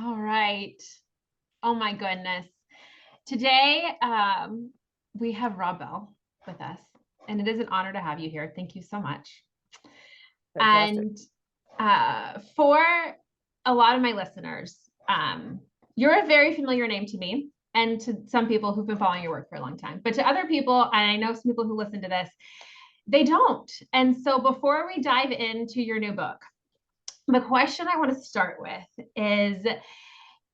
All right. Oh my goodness. Today, we have Rob Bell with us, and it is an honor to have you here. Thank you so much. Fantastic. And for a lot of my listeners, you're a very familiar name to me and to some people who've been following your work for a long time. But to other people, and I know some people who listen to this, they don't. And so before we dive into your new book, the question I want to start with is,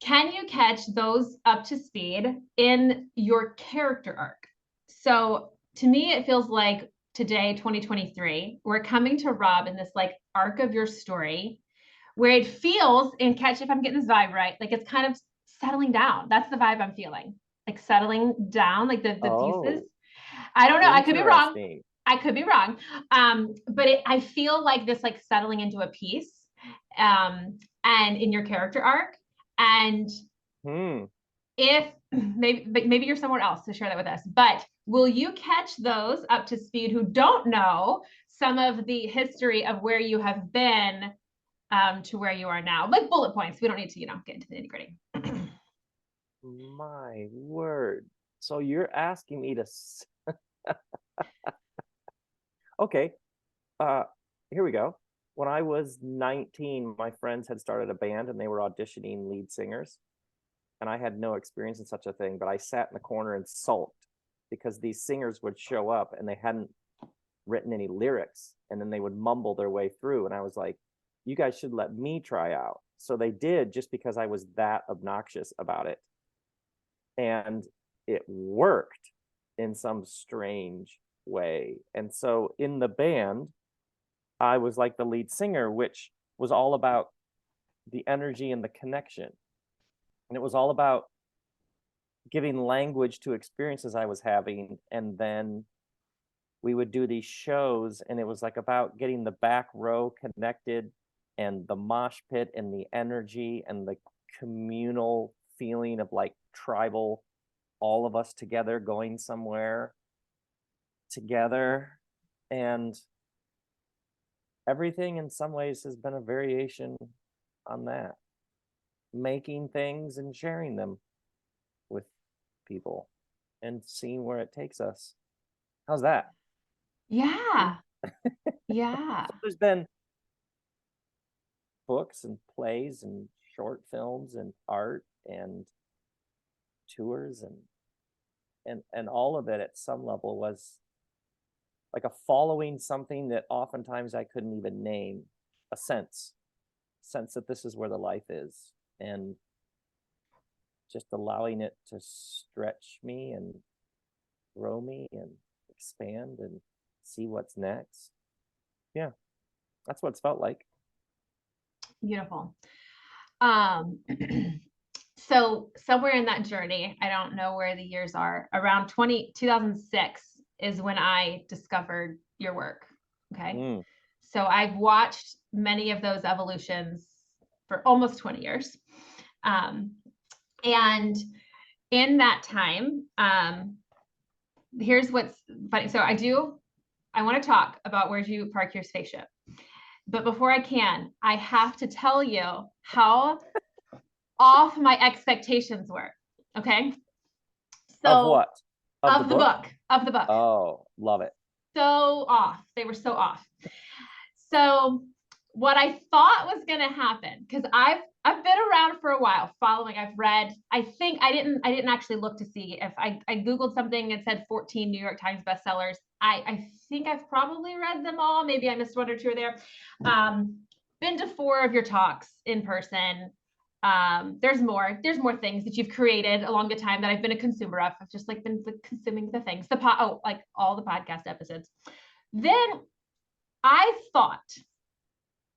can you catch those up to speed in your character arc? So to me, it feels like today, 2023, we're coming to Rob in this like arc of your story where it feels, and catch if I'm getting this vibe right, like it's kind of settling down. That's the vibe I'm feeling. Like settling down, like the pieces. Oh, I don't know. I could be wrong. interesting. I could be wrong. But I feel like this like settling into a piece, and in your character arc. And Hmm. if maybe you're somewhere else to share that with us, but will you catch those up to speed who don't know some of the history of where you have been, to where you are now? Like bullet points. We don't need to, get into the nitty gritty. My word. So you're asking me to Okay. Uh Here we go. When I was 19, my friends had started a band and they were auditioning lead singers. And I had no experience in such a thing, but I sat in the corner and sulked because these singers would show up and they hadn't written any lyrics and then they would mumble their way through. And I was like, you guys should let me try out. So they did, just because I was that obnoxious about it. And it worked in some strange way. And so in the band, I was like the lead singer, which was all about the energy and the connection. And it was all about giving language to experiences I was having. And then we would do these shows, and it was like about getting the back row connected and the mosh pit and the energy and the communal feeling of like tribal, all of us together going somewhere together. And everything in some ways has been a variation on that, making things and sharing them with people and seeing where it takes us. How's that? Yeah. Yeah. So there's been books and plays and short films and art and tours and all of it at some level was like a following something that oftentimes I couldn't even name, a sense that this is where the life is, and just allowing it to stretch me and grow me and expand and see what's next. Yeah, that's what it's felt like. Beautiful. Um, so somewhere in that journey, I don't know where the years are, around 2006 is when I discovered your work. Okay. So I've watched many of those evolutions for almost 20 years. And in that time, here's what's funny. So I want to talk about where you park your spaceship. But before I have to tell you how off my expectations were. Okay. So Of what? Of the book. Of the book. Oh, love it. So off. They were so off. So what I thought was going to happen, because I've been around for a while following, I've read, I think I didn't actually look to see if I Googled something and said 14 New York Times bestsellers. I think I've probably read them all. Maybe I missed one or two there. Been to 4 of your talks in person. There's more things that you've created along the time that I've been a consumer of. I've just like been consuming the things, like all the podcast episodes. Then I thought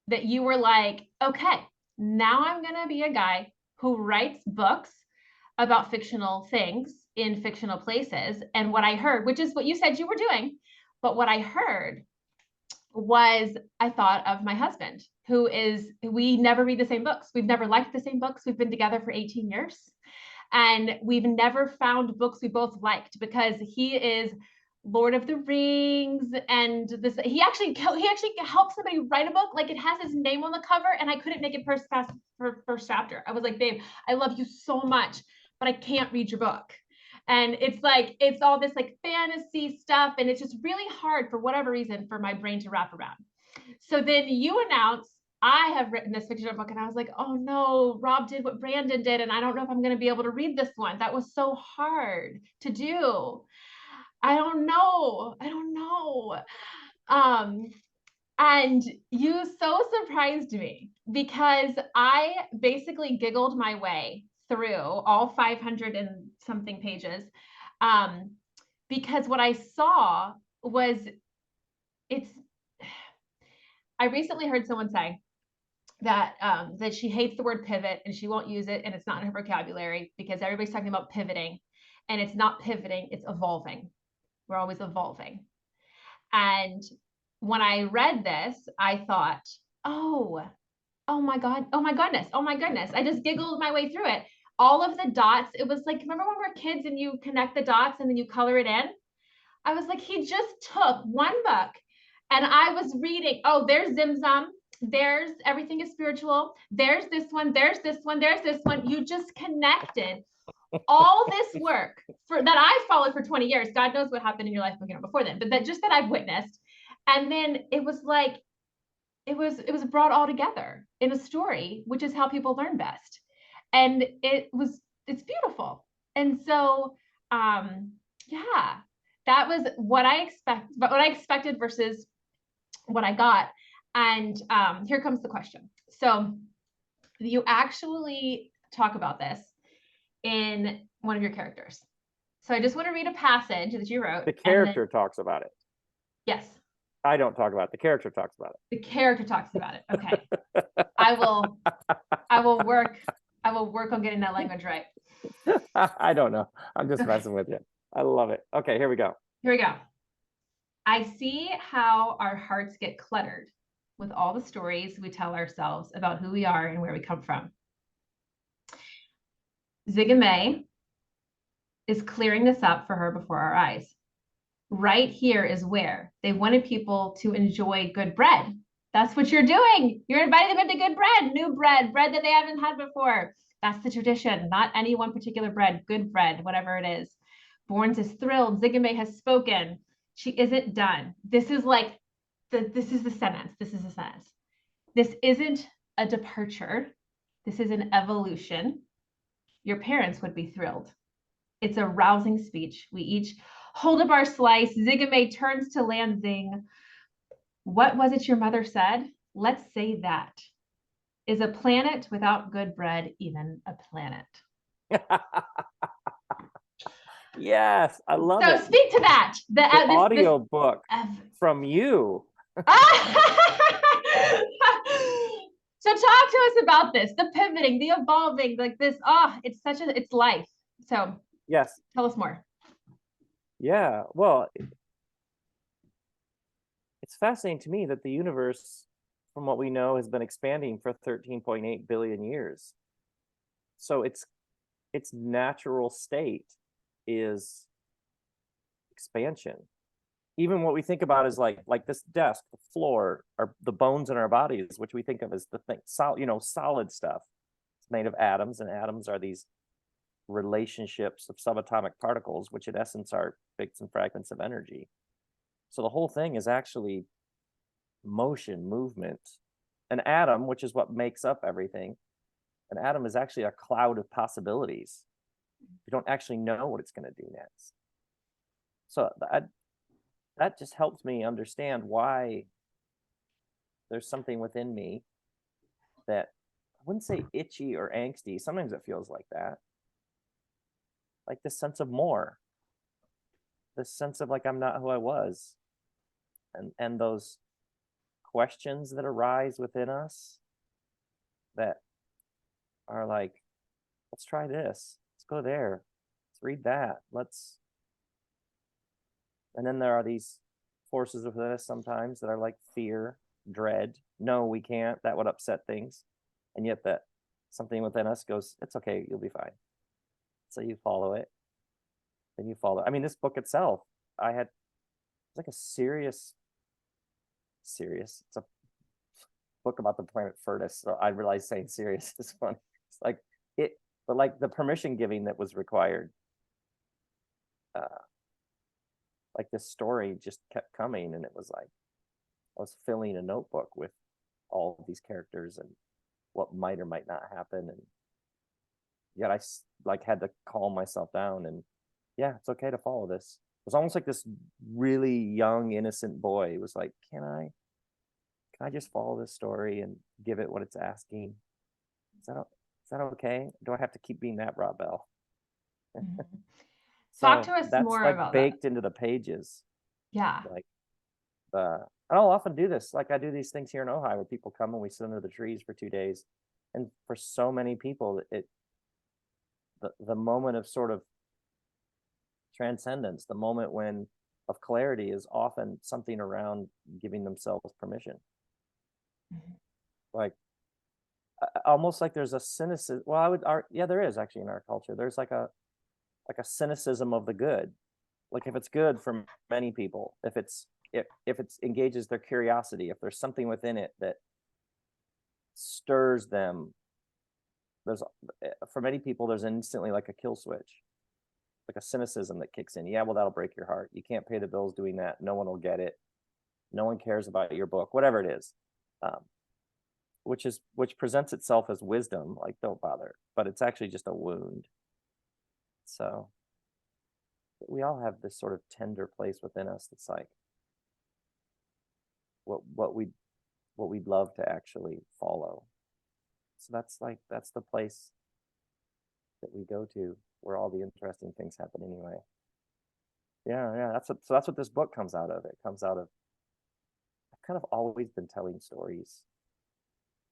that you were like, okay, now I'm going to be a guy who writes books about fictional things in fictional places. And what I heard, which is what you said you were doing, but what I heard was, I thought of my husband, we never read the same books. We've never liked the same books. We've been together for 18 years. And we've never found books we both liked, because he is Lord of the Rings and this. He actually helped somebody write a book. Like it has his name on the cover, and I couldn't make it past first chapter. I was like, babe, I love you so much, but I can't read your book. And it's like, it's all this like fantasy stuff, and it's just really hard for whatever reason for my brain to wrap around. So then you announce I have written this fictional book, and I was like, oh no, Rob did what Brandon did, and I don't know if I'm going to be able to read this one. That was so hard to do. I don't know. And you so surprised me because I basically giggled my way through all 500 and something pages. Because what I saw was I recently heard someone say that that she hates the word pivot and she won't use it, and it's not in her vocabulary because everybody's talking about pivoting, and it's not pivoting, it's evolving. We're always evolving. And when I read this, I thought, oh my God, oh my goodness. I just giggled my way through it. All of the dots, it was like, remember when we were kids and you connect the dots and then you color it in? I was like, he just took one book and I was reading, oh, there's Zim Zum, there's Everything is Spiritual, there's this one, there's this one, there's this one. You just connected all this work that I followed for 20 years. God knows what happened in your life before then, but that I've witnessed. And then it was like, it was brought all together in a story, which is how people learn best. And it's beautiful. And so, yeah, that was what I expected versus what I got. And here comes the question. So you actually talk about this in one of your characters. So I just want to read a passage that you wrote. The character talks about it. Yes. I don't talk about it. The character talks about it. The character talks about it. Okay. I will work on getting that language right. I don't know. I'm just messing with you. I love it. Okay, here we go. Here we go. I see how our hearts get cluttered with all the stories we tell ourselves about who we are and where we come from. Zigame is clearing this up for her before our eyes. Right here is where they wanted people to enjoy good bread. That's what you're doing. You're inviting them into good bread, new bread that they haven't had before. That's the tradition, not any one particular bread, good bread, whatever it is. Borns is thrilled. Zigame has spoken. She isn't done. This is like, this is the sentence. This isn't a departure. This is an evolution. Your parents would be thrilled. It's a rousing speech. We each hold up our slice. Zigame turns to Lansing. What was it your mother said? Let's say that. Is a planet without good bread even a planet? Yes, I love it. So speak to that. The audio book from you. So talk to us about this, the pivoting, the evolving, like this. It's life. So yes, tell us more. Yeah, well, it's fascinating to me that the universe, from what we know, has been expanding for 13.8 billion years. So its natural state is expansion. Even what we think about is like this desk, the floor, or the bones in our bodies, which we think of as the thing, solid stuff. It's made of atoms, and atoms are these relationships of subatomic particles, which in essence are bits and fragments of energy. So the whole thing is actually motion, movement. An atom, which is what makes up everything, an atom is actually a cloud of possibilities. You don't actually know what it's going to do next. So that just helps me understand why there's something within me that I wouldn't say itchy or angsty. Sometimes it feels like that. Like this sense of more. This sense of like I'm not who I was. And those questions that arise within us that are like, let's try this. Let's go there. Let's read that. And then there are these forces within us sometimes that are like fear, dread. No, we can't. That would upset things. And yet that something within us goes, it's okay, you'll be fine. So you follow it. Then you follow it. I mean, this book itself, I had like a serious. It's a book about the planet Furtus. So I realize saying serious is funny. It's like it, but like the permission giving that was required. Like this story just kept coming, and it was like I was filling a notebook with all of these characters and what might or might not happen, and yet I like had to calm myself down and yeah, it's okay to follow this. It was almost like this really young, innocent boy was like, can I just follow this story and give it what it's asking? Is that okay? Do I have to keep being that Rob Bell? Talk So to us that's more like about that. baked into the pages. Yeah. Like and I'll often do this. Like I do these things here in Ojai where people come and we sit under the trees for 2 days. And for so many people, the moment of sort of transcendence, the moment when of clarity is often something around giving themselves permission. Like almost like there's a cynicism. Well, there is actually in our culture. There's like a cynicism of the good. Like if it's good for many people, if it engages their curiosity, if there's something within it that stirs them, for many people there's instantly like a kill switch, like a cynicism that kicks in. Yeah, well, that'll break your heart. You can't pay the bills doing that. No one will get it. No one cares about your book, whatever it is. Which presents itself as wisdom, like don't bother, but it's actually just a wound. So we all have this sort of tender place within us that's like what we'd love to actually follow. So that's the place that we go to where all the interesting things happen anyway. Yeah, that's what this book comes out of. It comes out of I've kind of always been telling stories.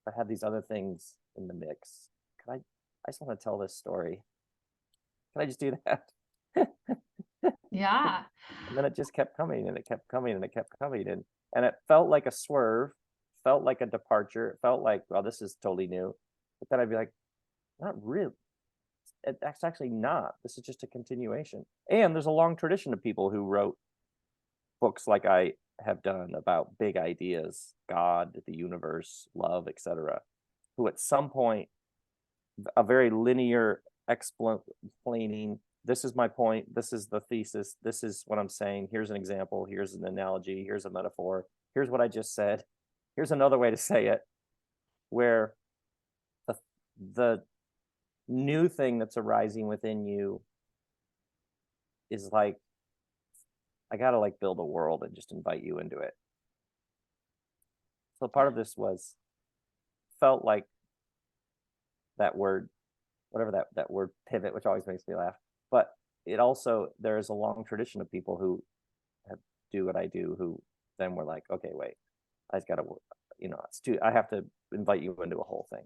I had these other things in the mix. I just want to tell this story. Can I just do that? Yeah. And then it just kept coming and it kept coming and it kept coming. And it felt like a swerve, felt like a departure. It felt like, well, this is totally new. But then I'd be like, not really. It's actually not. This is just a continuation. And there's a long tradition of people who wrote books like I have done about big ideas, God, the universe, love, etc., who at some point, a very linear explaining, this is my point, this is the thesis, this is what I'm saying, here's an example, here's an analogy, here's a metaphor, here's what I just said, here's another way to say it, where the new thing that's arising within you is like, I gotta like build a world and just invite you into it. So part of this felt like that word, whatever that word pivot, which always makes me laugh. But it also, there is a long tradition of people who do what I do, who then were like, okay, wait, I just gotta, I have to invite you into a whole thing.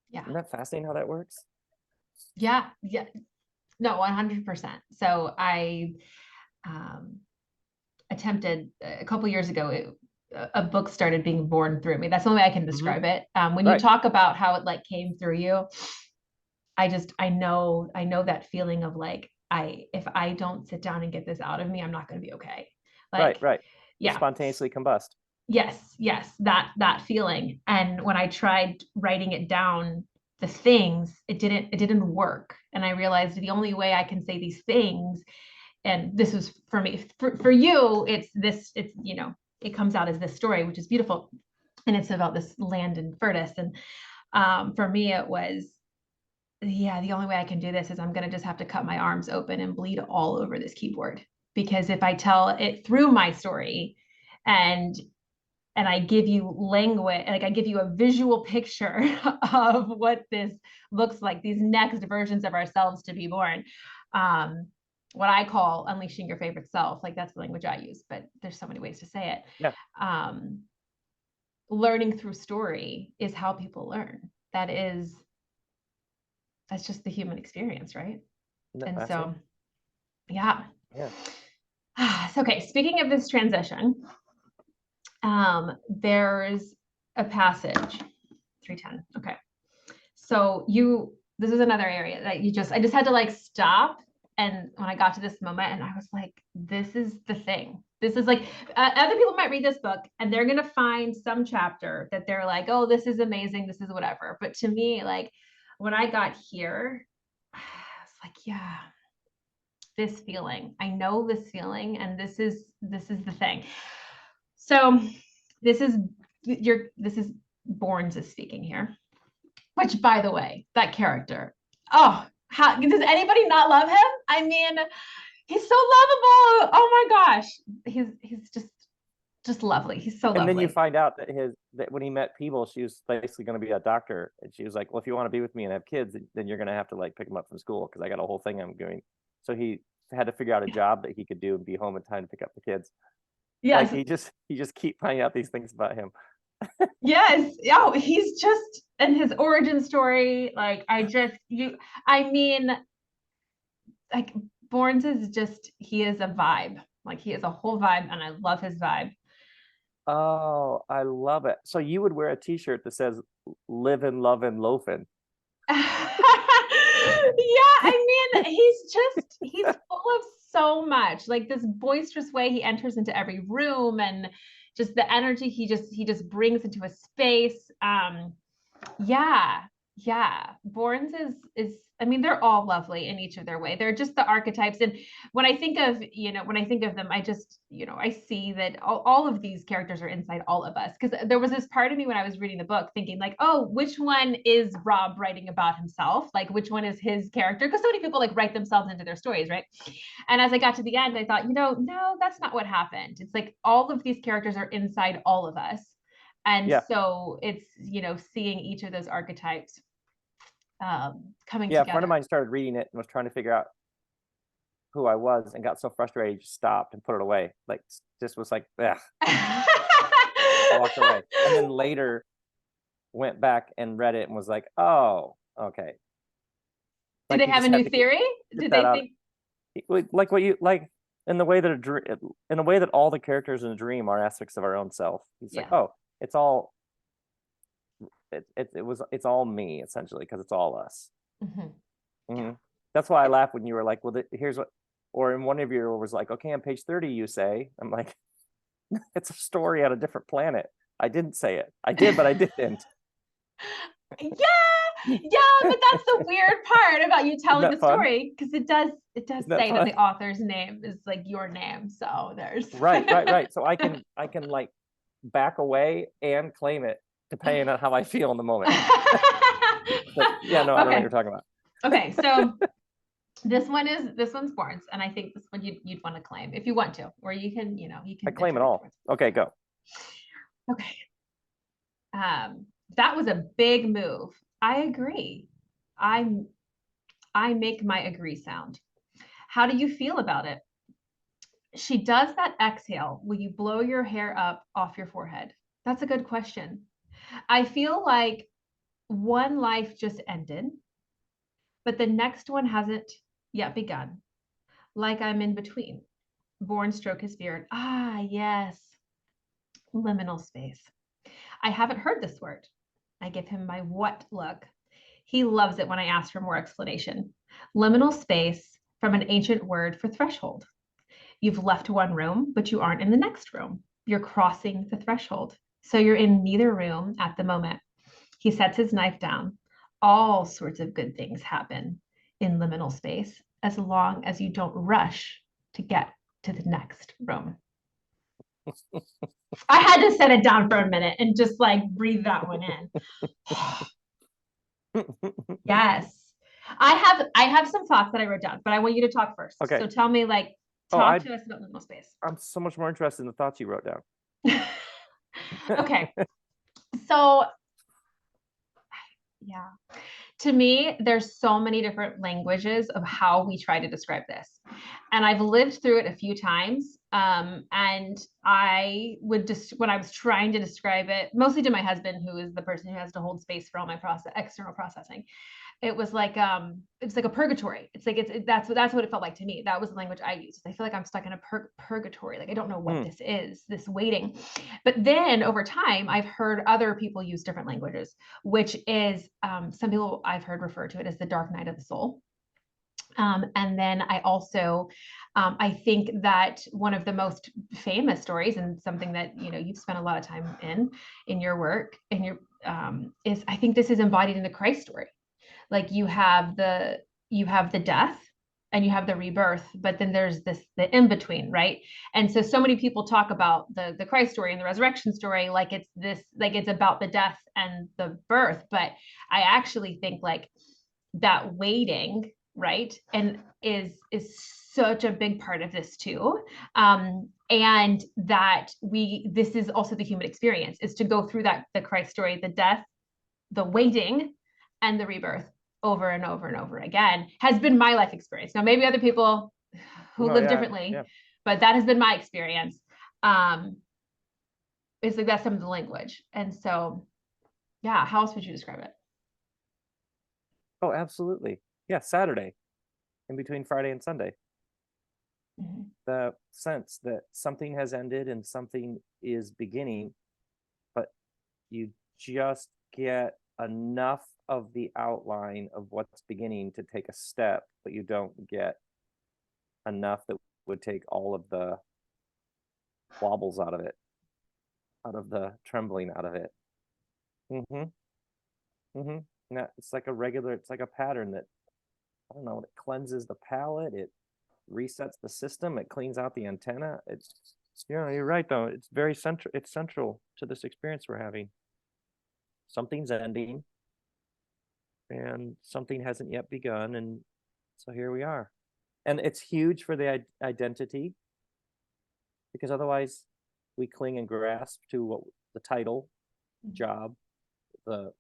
Yeah. Isn't that fascinating how that works? Yeah. No, 100%. So I attempted a couple years ago, a book started being born through me. That's the only way I can describe it. When you talk about how it like came through you, I know that feeling of like, if I don't sit down and get this out of me, I'm not going to be okay. Like, right. Yeah. Spontaneously combust. Yes. That feeling. And when I tried writing it down, the things, it didn't work. And I realized the only way I can say these things, and this was for me, for you, it comes out as this story, which is beautiful. And it's about this land in Furtus. And for me, it was, the only way I can do this is I'm going to just have to cut my arms open and bleed all over this keyboard. Because if I tell it through my story and I give you language, like I give you a visual picture of what this looks like, these next versions of ourselves to be born. What I call unleashing your favorite self, like that's the language I use, but there's so many ways to say it. Yeah. Learning through story is how people learn. That's just the human experience, right? And so, yeah. So, okay, speaking of this transition, there's a passage, 310. Okay. So this is another area that I just had to like stop And when I got to this moment, and I was like, this is the thing. This is like, other people might read this book and they're going to find some chapter that they're like, oh, this is amazing. This is whatever. But to me, like when I got here, I was like, yeah, this feeling, I know this feeling, and this is the thing. So this is Borns is speaking here, which by the way, that character, oh, how does anybody not love him? I mean, he's so lovable. Oh my gosh. He's just lovely. He's so lovely. And then you find out that when he met Peeble, she was basically going to be a doctor. And she was like, well, if you want to be with me and have kids, then you're going to have to like pick him up from school because I got a whole thing I'm doing. So he had to figure out a job that he could do and be home in time to pick up the kids. Yes. Like he just keep finding out these things about him. Yes. Oh, he's just, and his origin story, like I mean, like Borns is just, he is a vibe. Like he is a whole vibe, and I love his vibe. Oh, I love it. So you would wear a t-shirt that says livin', lovin', loafin'. Yeah, I mean, he's full of so much, like this boisterous way he enters into every room, and just the energy he just brings into a space. Yeah, Borns is I mean, they're all lovely in each of their way. They're just the archetypes. And when I think of them, I just, I see that all of these characters are inside all of us. Because there was this part of me when I was reading the book thinking like, oh, which one is Rob writing about himself? Like, which one is his character? Because so many people like write themselves into their stories, right? And as I got to the end, I thought, no, that's not what happened. It's like all of these characters are inside all of us. And so it's, seeing each of those archetypes coming together. A friend of mine started reading it and was trying to figure out who I was and got so frustrated he just stopped and put it away. Like just was like, ugh. Walked away. And then later went back and read it and was like, oh, okay. Did they have a new theory? Did they think like what you like in the way that all the characters in a dream are aspects of our own self? He's like, oh, it's all it's all me essentially because it's all us. That's why I laughed when you were like, well, here's what, or in one of your was like, okay, on page 30 you say, I'm like, it's a story on a different planet. I didn't say it. I did, but I didn't. Yeah, but that's the weird part about you telling the story, because it does say that the author's name is like your name, so there's right. So I can like back away and claim it depending on how I feel in the moment. But, I know what you're talking about. Okay, so this one's Borns, and I think this one you'd want to claim if you want to, or you can I claim it all. Okay, go. Okay. That was a big move. I agree. I make my agree sound. How do you feel about it? She does that exhale. Will you blow your hair up off your forehead? That's a good question. I feel like one life just ended, but the next one hasn't yet begun. Like I'm in between. Born stroke his beard. Ah, yes. Liminal space. I haven't heard this word. I give him my what look. He loves it when I ask for more explanation. Liminal space, from an ancient word for threshold. You've left one room, but you aren't in the next room. You're crossing the threshold. So you're in neither room at the moment. He sets his knife down. All sorts of good things happen in liminal space, as long as you don't rush to get to the next room. I had to set it down for a minute and just like breathe that one in. Yes. I have some thoughts that I wrote down, but I want you to talk first. Okay. So tell me, like, talk to us about liminal space. I'm so much more interested in the thoughts you wrote down. Okay. So yeah, to me, there's so many different languages of how we try to describe this. And I've lived through it a few times. And I would just, when I was trying to describe it, mostly to my husband, who is the person who has to hold space for all my external processing, it was like a purgatory. It's like that's what it felt like to me. That was the language I used. I feel like I'm stuck in a purgatory. Like I don't know what this is, this waiting. But then over time, I've heard other people use different languages, which is some people I've heard refer to it as the dark night of the soul. And then I also, I think that one of the most famous stories, and something that, you know, you've spent a lot of time in your work, in your, is, I think this is embodied in the Christ story. Like you have the death and you have the rebirth, but then there's the in between, right? And so many people talk about the Christ story and the resurrection story like it's this, like it's about the death and the birth, but I actually think like that waiting, right, and is such a big part of this too. And that this is also the human experience, is to go through that, the Christ story, the death, the waiting, and the rebirth over and over and over again, has been my life experience. Now, maybe other people who live differently, but that has been my experience. It's like that's some of the language. And so, yeah, how else would you describe it? Oh, absolutely. Yeah, Saturday, in between Friday and Sunday. Mm-hmm. The sense that something has ended and something is beginning, but you just get enough of the outline of what's beginning to take a step, but you don't get enough that would take all of the wobbles out of it, out of the trembling out of it. Now, it's like it's like a pattern that, I don't know, it cleanses the palate, it resets the system, it cleans out the antenna. It's, yeah, you're right though. It's very central. It's central to this experience we're having. Something's ending and something hasn't yet begun. And so here we are. And it's huge for the identity, because otherwise we cling and grasp to what the title, job, the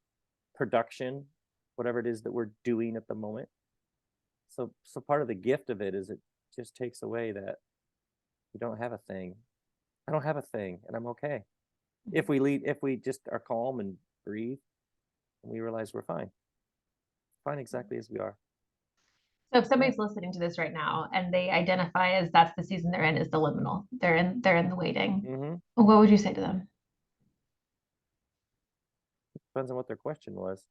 production, whatever it is that we're doing at the moment. So part of the gift of it is it just takes away that we don't have a thing. I don't have a thing, and I'm okay. If we just are calm and breathe, and we realize we're fine exactly as we are. So if somebody's listening to this right now and they identify as that's the season they're in, is the liminal, they're in the waiting, what would you say to them? Depends on what their question was.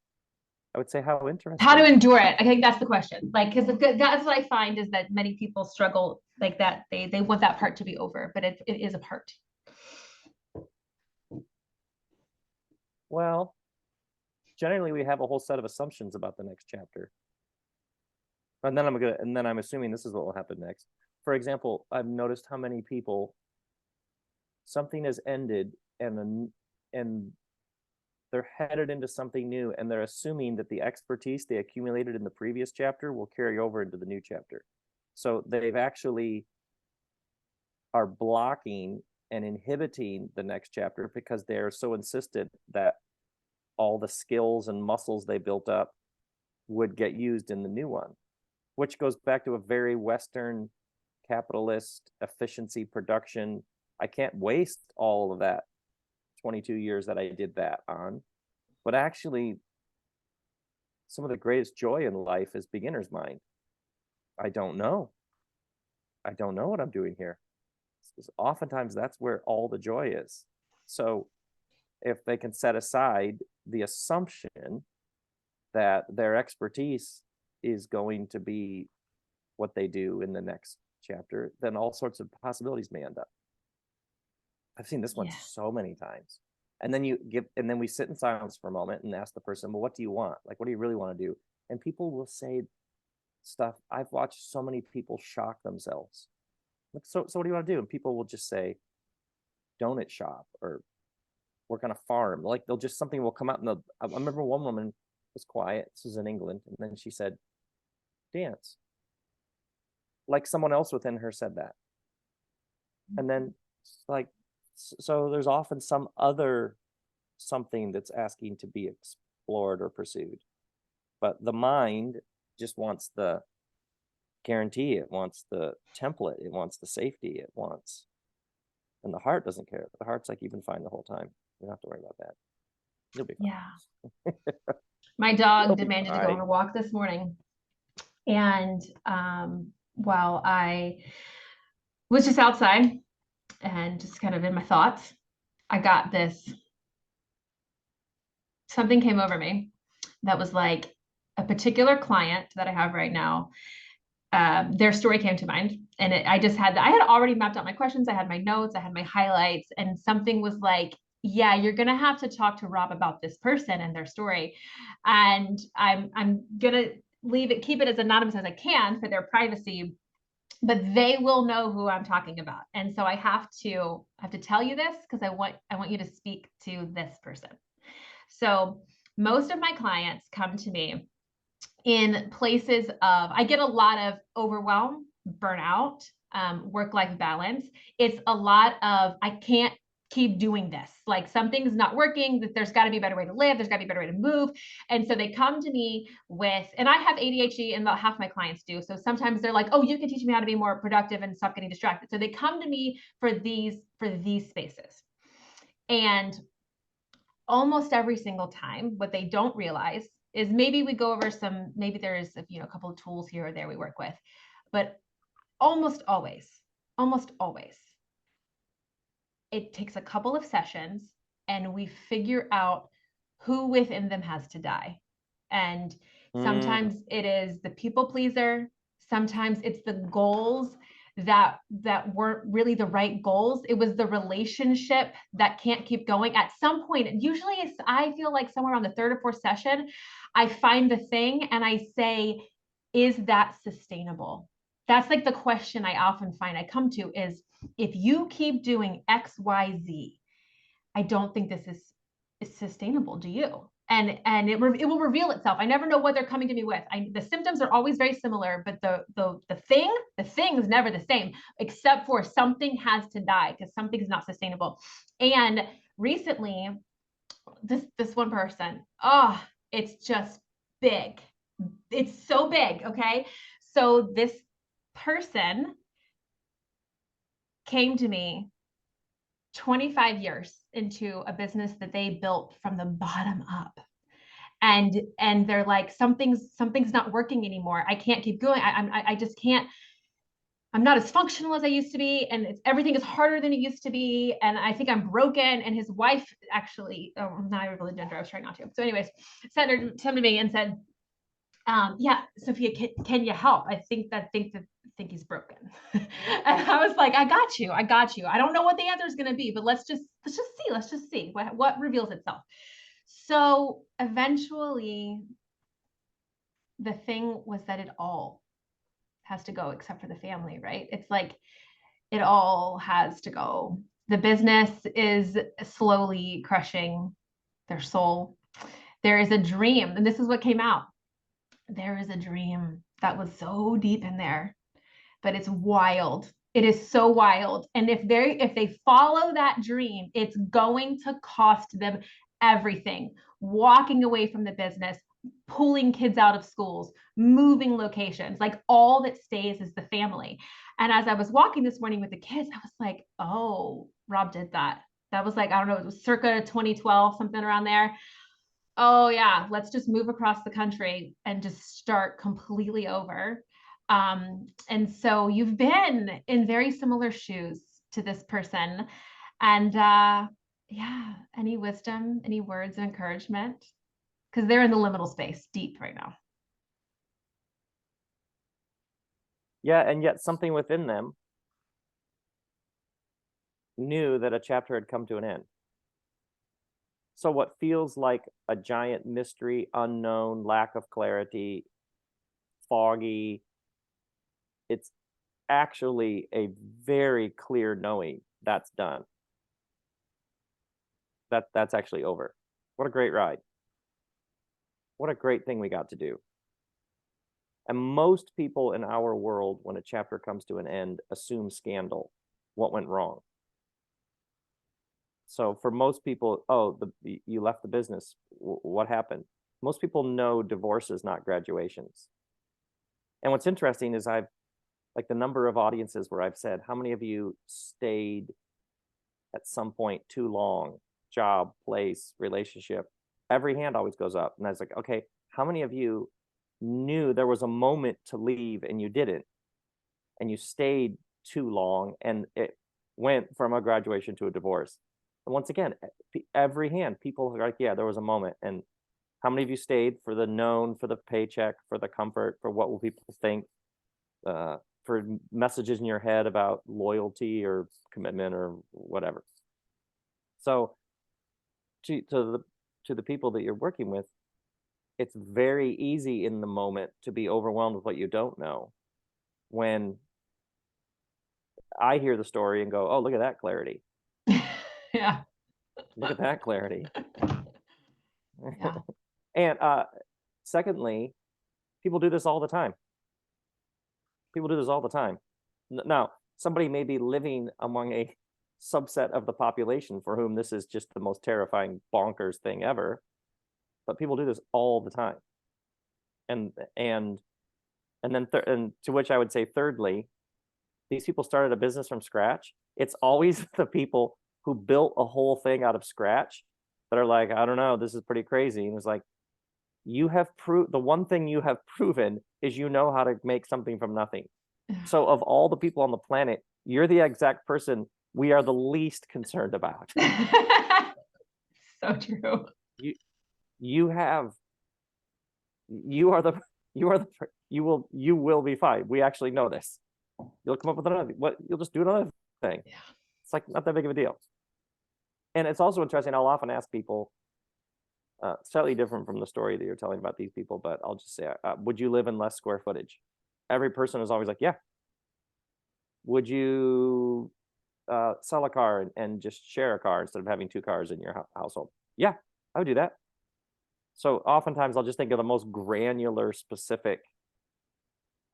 I would say how interesting. How to endure it. I think that's the question. Like, because that's what I find is that many people struggle like that. They want that part to be over, but it is a part. Well, generally we have a whole set of assumptions about the next chapter. And then I'm assuming this is what will happen next. For example, I've noticed how many people, something has ended and they're headed into something new, and they're assuming that the expertise they accumulated in the previous chapter will carry over into the new chapter. So they've actually are blocking and inhibiting the next chapter because they're so insistent that all the skills and muscles they built up would get used in the new one, which goes back to a very Western capitalist efficiency production. I can't waste all of that 22 years that I did that on. But actually, some of the greatest joy in life is beginner's mind. I don't know what I'm doing here. Oftentimes that's where all the joy is. So if they can set aside the assumption that their expertise is going to be what they do in the next chapter, then all sorts of possibilities may end up. I've seen this one so many times. And then we sit in silence for a moment and ask the person, well, what do you want? Like, what do you really want to do? And people will say stuff. I've watched so many people shock themselves. So what do you want to do? And people will just say, donut shop or work on a farm. Like something will come out. I remember one woman was quiet. This was in England. And then she said, dance. Like someone else within her said that. And then like, so there's often some other something that's asking to be explored or pursued. But the mind just wants the guarantee, it wants the template, it wants the safety, and the heart doesn't care. The heart's like, you've been fine the whole time. You don't have to worry about that. You'll be fine. Yeah. My dog demanded to go on a walk this morning. And while I was just outside and just kind of in my thoughts, I got something came over me that was like a particular client that I have right now their story came to mind, and I just had I had already mapped out my questions. I had my notes, I had my highlights, and something was like, yeah, you're gonna have to talk to Rob about this person and their story, and I'm gonna keep it as anonymous as I can for their privacy, but they will know who I'm talking about. And so I have to tell you this because I want you to speak to this person. So most of my clients come to me in places of, I get a lot of overwhelm, burnout, work-life balance. It's a lot of, I can't keep doing this. Like something's not working, that there's got to be a better way to live. There's got to be a better way to move. And so they come to me with, and I have ADHD and about half my clients do. So sometimes they're like, oh, you can teach me how to be more productive and stop getting distracted. So they come to me for these spaces. And almost every single time, what they don't realize is maybe we go over some, maybe there's a couple of tools here or there we work with, but almost always, it takes a couple of sessions and we figure out who within them has to die. And sometimes it is the people pleaser. Sometimes it's the goals that weren't really the right goals. It was the relationship that can't keep going. At some point, usually I feel like somewhere around the third or fourth session, I find the thing and I say, is that sustainable? That's like the question I often find I come to is, if you keep doing X, Y, Z, I don't think this is sustainable. Do you? And it will reveal itself. I never know what they're coming to me with. The symptoms are always very similar, but the thing is never the same, except for something has to die because something's not sustainable. And recently, this one person, oh, it's just big. It's so big. Okay. So this person came to me 25 years into a business that they built from the bottom up. And they're like, something's not working anymore. I can't keep going. I just can't. I'm not as functional as I used to be, and everything is harder than it used to be. And I think I'm broken. And his wife actually, now I reveal the gender. I was trying not to. So, anyways, sent to me and said, yeah, Sophia, can you help? I think he's broken. And I was like, I got you. I don't know what the answer is going to be, but let's just see what reveals itself. So eventually the thing was that it all has to go except for the family, right? It's like it all has to go. The business is slowly crushing their soul. There is a dream, and this is what came out. There is a dream that was so deep in there, but it's wild. It is so wild. And if they follow that dream, it's going to cost them everything. Walking away from the business, pulling kids out of schools, moving locations, like all that stays is the family. And as I was walking this morning with the kids, I was like, oh, Rob did that. That was like, I don't know, it was circa 2012, something around there. Oh yeah, let's just move across the country and just start completely over. And so you've been in very similar shoes to this person. And yeah, any wisdom, any words of encouragement? Because they're in the liminal space deep right now. Yeah, and yet something within them knew that a chapter had come to an end. So what feels like a giant mystery, unknown, lack of clarity, foggy, it's actually a very clear knowing that's done. That's actually over. What a great ride. What a great thing we got to do. And most people in our world, when a chapter comes to an end, assume scandal. What went wrong? So for most people, oh, you left the business. What happened? Most people know divorce is not graduations. And what's interesting is I've, like the number of audiences where I've said, how many of you stayed at some point too long? Job, place, relationship. Every hand always goes up. And I was like, okay, how many of you knew there was a moment to leave and you didn't? And you stayed too long and it went from a graduation to a divorce. And once again, every hand, people are like, yeah, there was a moment. And how many of you stayed for the known, for the paycheck, for the comfort, for what will people think? for messages in your head about loyalty or commitment or whatever. So to the people that you're working with, it's very easy in the moment to be overwhelmed with what you don't know. When I hear the story and go, oh, look at that clarity. Yeah. Look at that clarity. Yeah. And secondly, people do this all the time. People do this all the time. Now, somebody may be living among a subset of the population for whom this is just the most terrifying, bonkers thing ever, but people do this all the time. And then and to which I would say, thirdly, these people started a business from scratch. It's always the people who built a whole thing out of scratch that are like, I don't know, this is pretty crazy. And it's like, you have the one thing you have proven is you know how to make something from nothing. So of all the people on the planet, you're the exact person we are the least concerned about. So true. You will be fine. We actually know this. You'll come up with another, you'll just do another thing. Yeah. It's like not that big of a deal. And it's also interesting, I'll often ask people, slightly different from the story that you're telling about these people, but I'll just say, would you live in less square footage? Every person is always like, yeah. Would you sell a car and just share a car instead of having two cars in your household? Yeah, I would do that. So oftentimes I'll just think of the most granular, specific,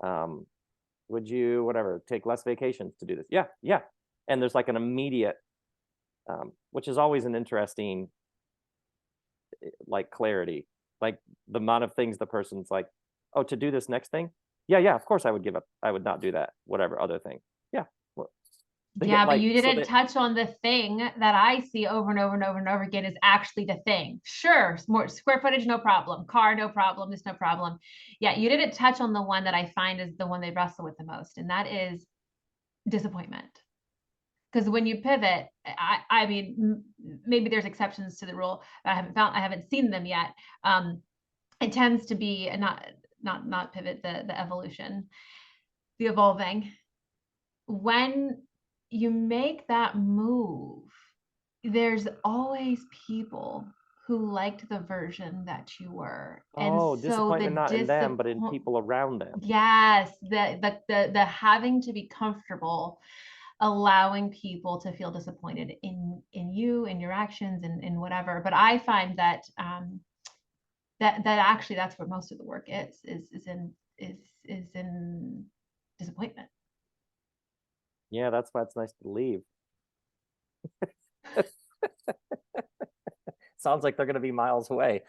would you, whatever, take less vacations to do this? Yeah, yeah. And there's like an immediate, which is always an interesting, like clarity, like the amount of things the person's like, oh, to do this next thing? Yeah, of course I would give up. I would not do that, whatever other thing. Yeah. Well, yeah, but you didn't touch on the thing that I see over and over and over and over again is actually the thing. Sure, more square footage, no problem. Car, no problem. This, no problem. Yeah, you didn't touch on the one that I find is the one they wrestle with the most, and that is disappointment. Because when you pivot, I mean, maybe there's exceptions to the rule that I haven't seen them yet. It tends to be not pivot, the evolution, the evolving. When you make that move, there's always people who liked the version that you were. Oh, and so disappointment not in them, but in people around them. Yes, the having to be comfortable, allowing people to feel disappointed in you, in your actions, and in whatever. But I find that that actually that's what most of the work is in disappointment. Yeah, that's why it's nice to leave. Sounds like they're going to be miles away.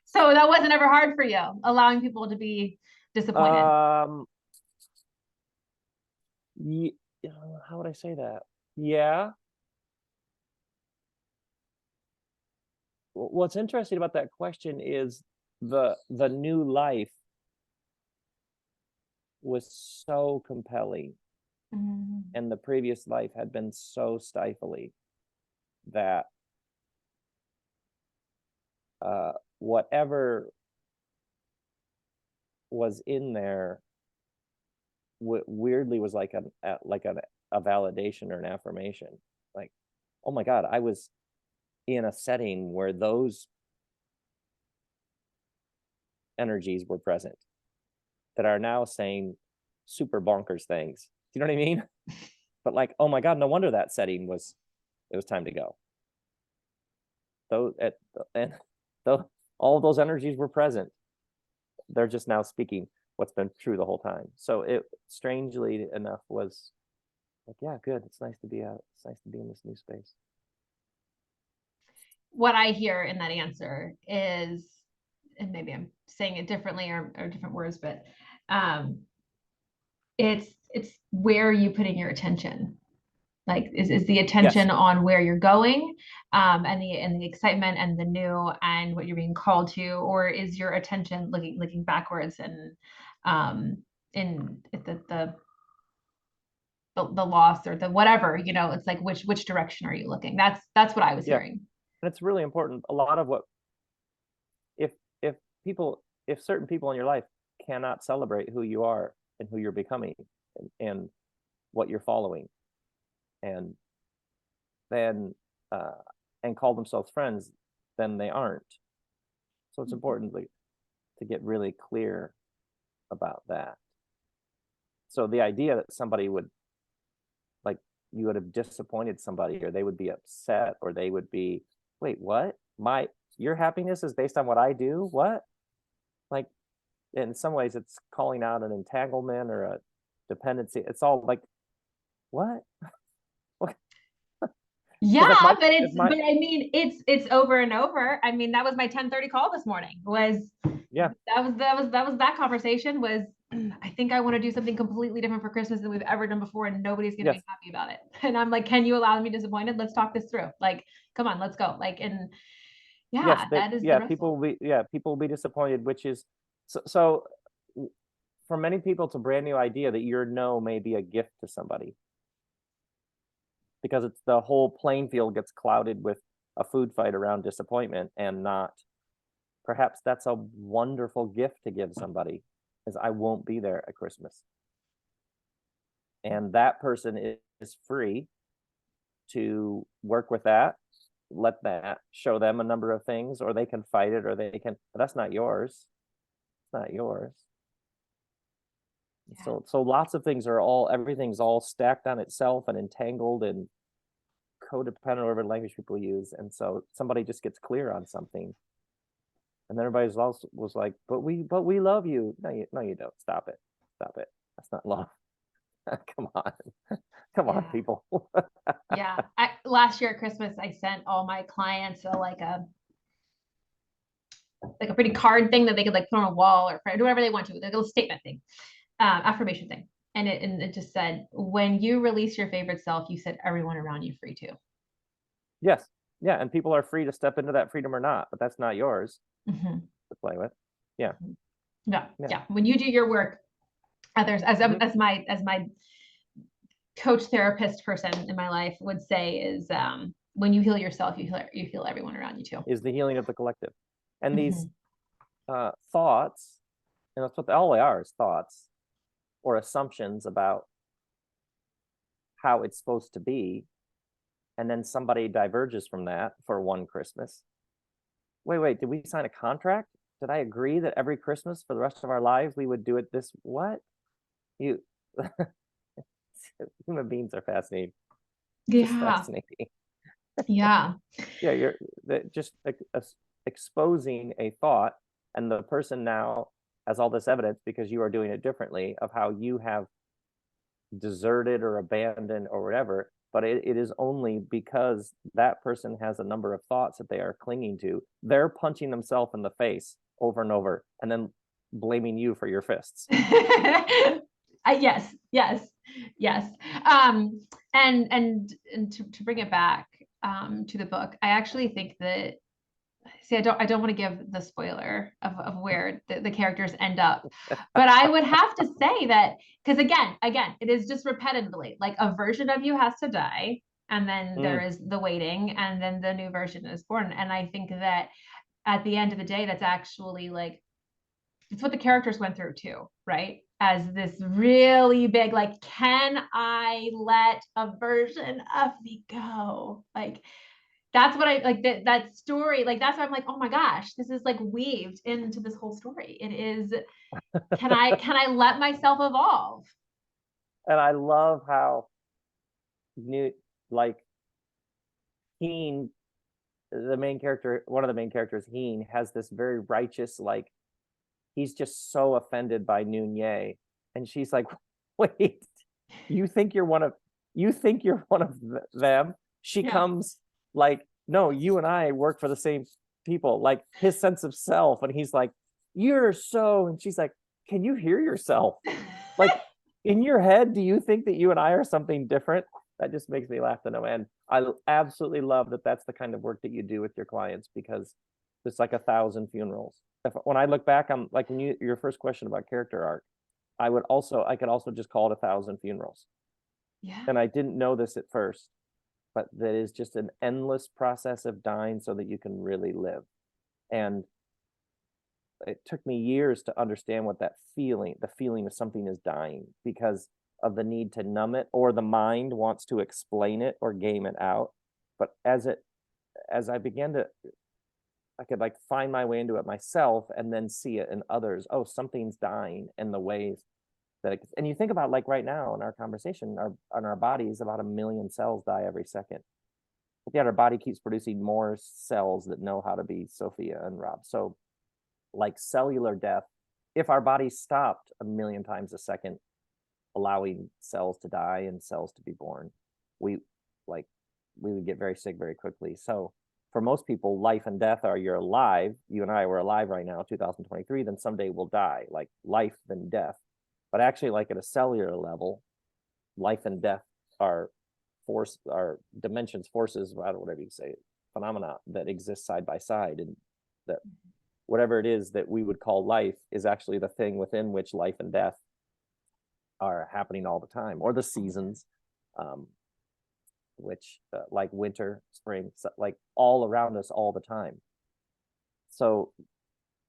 So that wasn't ever hard for you, allowing people to be disappointed? How would I say that? Yeah. What's interesting about that question is the new life was so compelling, and the previous life had been so stifling that whatever was in there weirdly was like a validation or an affirmation. Like, oh my God, I was in a setting where those energies were present that are now saying super bonkers things. Do you know what I mean? But like, oh my God, no wonder that setting it was time to go. All of those energies were present. They're just now speaking what's been true the whole time. So it, strangely enough, was like, yeah, good. It's nice to be out. It's nice to be in this new space. What I hear in that answer is, and maybe I'm saying it differently or different words, but it's where you put in your attention. Like, is the attention on where you're going, and the excitement and the new and what you're being called to, or is your attention looking backwards and in the loss or the whatever, it's like which direction are you looking? That's what I was hearing. And it's really important. A lot of what if certain people in your life cannot celebrate who you are and who you're becoming and what you're following, and then and call themselves friends, then they aren't. So it's important to get really clear about that. So the idea that somebody would, like, you would have disappointed somebody, or they would be upset, or they would be, wait, what? Your happiness is based on what I do? What? Like, in some ways it's calling out an entanglement or a dependency. It's all like, what? Yeah, but I mean, it's over and over. I mean, that was my 10:30 call this morning. That conversation was, I think I want to do something completely different for Christmas than we've ever done before, and nobody's gonna be happy about it. And I'm like, can you allow me to be disappointed? Let's talk this through. Like, come on, let's go. Like, and that is people will be disappointed, which is so for many people, it's a brand new idea that your no may be a gift to somebody, because it's the whole playing field gets clouded with a food fight around disappointment, and not, perhaps that's a wonderful gift to give somebody, is I won't be there at Christmas. And that person is free to work with that, let that show them a number of things, or they can fight it, or they can, but that's not yours. It's not yours. Yeah. So lots of things everything's all stacked on itself and entangled and codependent, whatever language people use. And so somebody just gets clear on something, and then everybody was like, but we love you. No, you don't. Stop it. That's not love. Come on, people. Yeah. Last year at Christmas, I sent all my clients like a pretty card thing that they could like put on a wall or do whatever they want to, like a little statement thing, affirmation thing. And it just said, when you release your favorite self, you set everyone around you free too. Yes. Yeah. And people are free to step into that freedom or not, but that's not yours to play with. Yeah. Yeah. When you do your work, others, as my coach therapist person in my life would say, is when you heal yourself, you heal everyone around you too. Is the healing of the collective. And these thoughts, and that's what all they are, is thoughts or assumptions about how it's supposed to be. And then somebody diverges from that for one Christmas. Wait, did we sign a contract? Did I agree that every Christmas for the rest of our lives we would do it this? What? Human beings are fascinating. Just fascinating. Yeah. Yeah, you're just exposing a thought, and the person now has all this evidence, because you are doing it differently, of how you have deserted or abandoned or whatever. But it is only because that person has a number of thoughts that they are clinging to. They're punching themselves in the face over and over, and then blaming you for your fists. Yes. And to bring it back to the book, I actually think that, I don't want to give the spoiler of where the characters end up, but I would have to say that, because again, it is just repetitively like a version of you has to die, and then there is the waiting, and then the new version is born. And I think that at the end of the day, that's actually like, it's what the characters went through too, right? As this really big, like, can I let a version of me go? Like, that's what I like, that story. Like, that's why I'm like, oh my gosh, this is like weaved into this whole story. It is, can I let myself evolve? And I love how Heen, the main character, one of the main characters, Heen, has this very righteous, like, he's just so offended by Noonye, and she's like, wait, you think you're one of them? She comes like, no, you and I work for the same people, like his sense of self. And he's like, you're so, and she's like, can you hear yourself? Like, in your head, do you think that you and I are something different? That just makes me laugh to no end. I absolutely love that that's the kind of work that you do with your clients, because it's like 1,000 funerals. When I look back on, like, when your first question about character arc, I could also just call it 1,000 funerals. Yeah. And I didn't know this at first, but that is just an endless process of dying so that you can really live. And it took me years to understand what the feeling of something is dying, because of the need to numb it, or the mind wants to explain it or game it out. But as I began to, I could like find my way into it myself and then see it in others. Oh, something's dying, and the ways that and you think about, like, right now in our conversation, on our bodies, about 1 million cells die every second. But yet our body keeps producing more cells that know how to be Sophia and Rob. So like cellular death, if our body stopped 1 million times a second, allowing cells to die and cells to be born, we like we would get very sick very quickly. So for most people, life and death are, you're alive. You and I were alive right now, 2023, then someday we'll die. Like life, then death. But actually, like at a cellular level, life and death are dimensions, forces, whatever you say, phenomena that exist side by side, and that whatever it is that we would call life is actually the thing within which life and death are happening all the time, or the seasons, which like winter, spring, like all around us all the time. So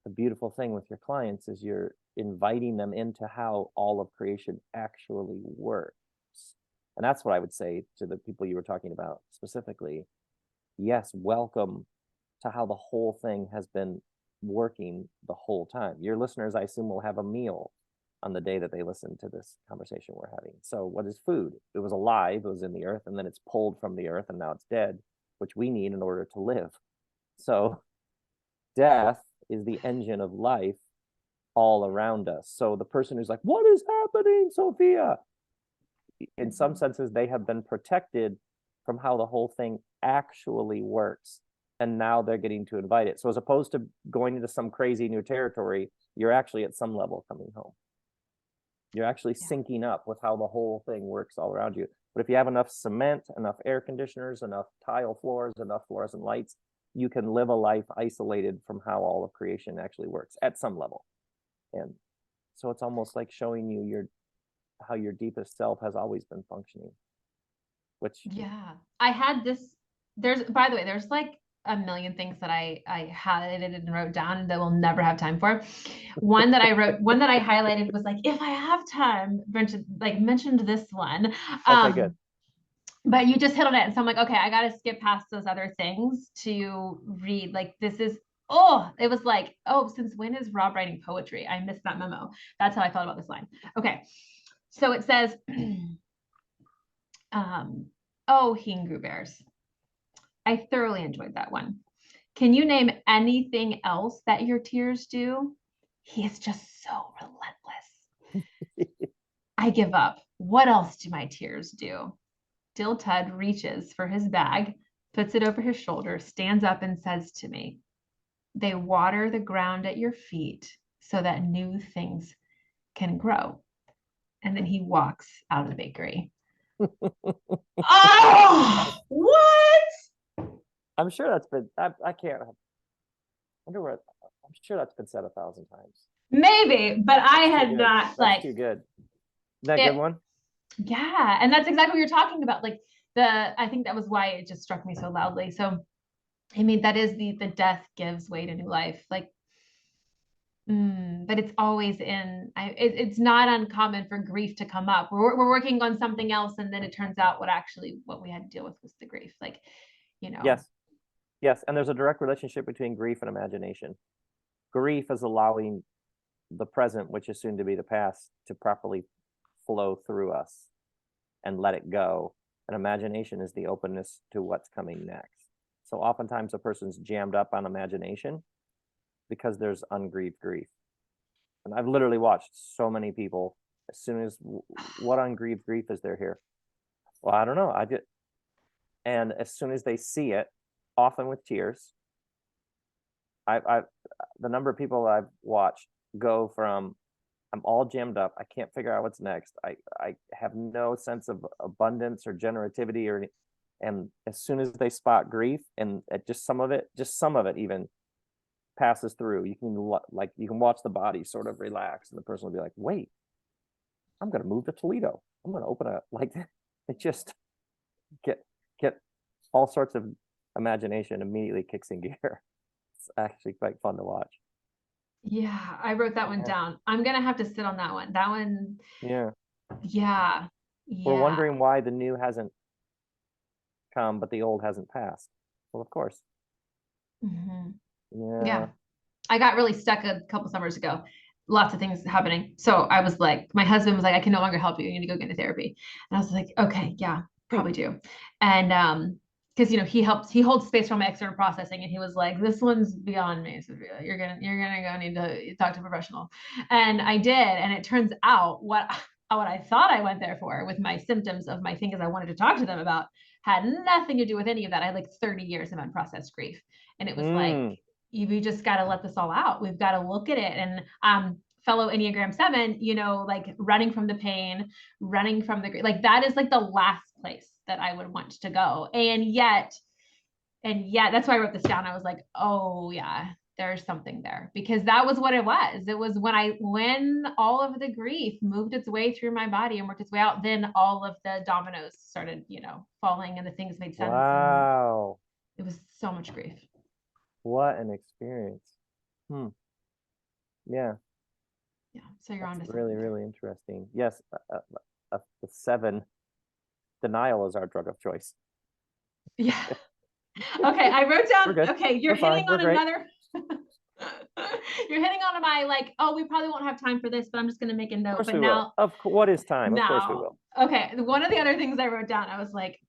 the beautiful thing with your clients is you're inviting them into how all of creation actually works. And that's what I would say to the people you were talking about specifically. Yes, welcome to how the whole thing has been working the whole time. Your listeners, I assume, will have a meal on the day that they listen to this conversation we're having. So what is food? It was alive, it was in the earth, and then it's pulled from the earth, and now it's dead, which we need in order to live. So death is the engine of life all around us. So the person who's like, what is happening, Sophia? In some senses, they have been protected from how the whole thing actually works. And now they're getting to invite it. So as opposed to going into some crazy new territory, you're actually at some level coming home. You're actually syncing up with how the whole thing works all around you. But if you have enough cement, enough air conditioners, enough tile floors, enough fluorescent lights, you can live a life isolated from how all of creation actually works at some level. And so it's almost like showing you how your deepest self has always been functioning. Which I had this. By the way, there's like a million things that I highlighted and wrote down that we'll never have time for. One that I highlighted was like, if I have time, mentioned this one. Okay, good. But you just hit on it. And so I'm like, okay, I got to skip past those other things to read. Like, this is, it was like, since when is Rob writing poetry? I missed that memo. That's how I felt about this line. Okay. So it says, Hingu Bears. I thoroughly enjoyed that one. Can you name anything else that your tears do? He is just so relentless. I give up. What else do my tears do? Dill Tud reaches for his bag, puts it over his shoulder, stands up and says to me, they water the ground at your feet so that new things can grow. And then he walks out of the bakery. Oh, what? I'm sure that's been, I can't, I wonder what, I'm sure that's been said 1,000 times. Maybe, but I had not, that's too good. That good one? Yeah. And that's exactly what you're talking about. Like I think that was why it just struck me so loudly. So, I mean, that is the death gives way to new life. Like, but it's always it's not uncommon for grief to come up. We're working on something else, and then it turns out what we had to deal with was the grief. Like, Yes. And there's a direct relationship between grief and imagination. Grief is allowing the present, which is soon to be the past, to properly flow through us and let it go. And imagination is the openness to what's coming next. So oftentimes a person's jammed up on imagination because there's ungrieved grief. And I've literally watched so many people, as soon as, what ungrieved grief is there here? Well, I don't know. And as soon as they see it, often with tears, the number of people I've watched go from, I'm all jammed up, I can't figure out what's next, I have no sense of abundance or generativity, and as soon as they spot grief, and just some of it even passes through, you can watch the body sort of relax, and the person will be like, wait, I'm going to move to Toledo, I'm going to open it just get all sorts of imagination immediately kicks in gear. It's actually quite fun to watch. Yeah, I wrote that one Yeah. down. I'm gonna have to sit on that one. That one, Yeah. yeah, We're yeah. wondering why the new hasn't come, but the old hasn't passed. Well, of course. Mhm. Yeah. Yeah. I got really stuck a couple summers ago. Lots of things happening. So I was like, my husband was like, I can no longer help you. You need to go get into therapy. And I was like, okay, yeah, probably do. And because he holds space for my external processing, and he was like, this one's beyond me, Sophia. You're gonna go need to talk to a professional. And I did, and it turns out what I thought I went there for with my symptoms of my things I wanted to talk to them about had nothing to do with any of that. I had like 30 years of unprocessed grief. And it was like, Mm. we just got to let this all out. We've got to look at it. And fellow Enneagram 7, like running from the pain, running from the, like that is like the last place that I would want to go. And yet that's why I wrote this down. I was like, oh yeah, there's something there, because that was what it was. It was when all of the grief moved its way through my body and worked its way out, then all of the dominoes started, falling, and the things made sense. And Wow. it was so much grief. What an experience. Hmm. Yeah. Yeah. So you're That's on to really, something there. really interesting. Yes. The 7 denial is our drug of choice. Yeah. Okay, I wrote We're down, good. okay, you're We're fine. hitting We're on great. another, you're hitting on my, like, oh, we probably won't have time for this, but I'm just going to make a Of note. course But we will. What is time? Of course we will. Okay, one of the other things I wrote down, I was like,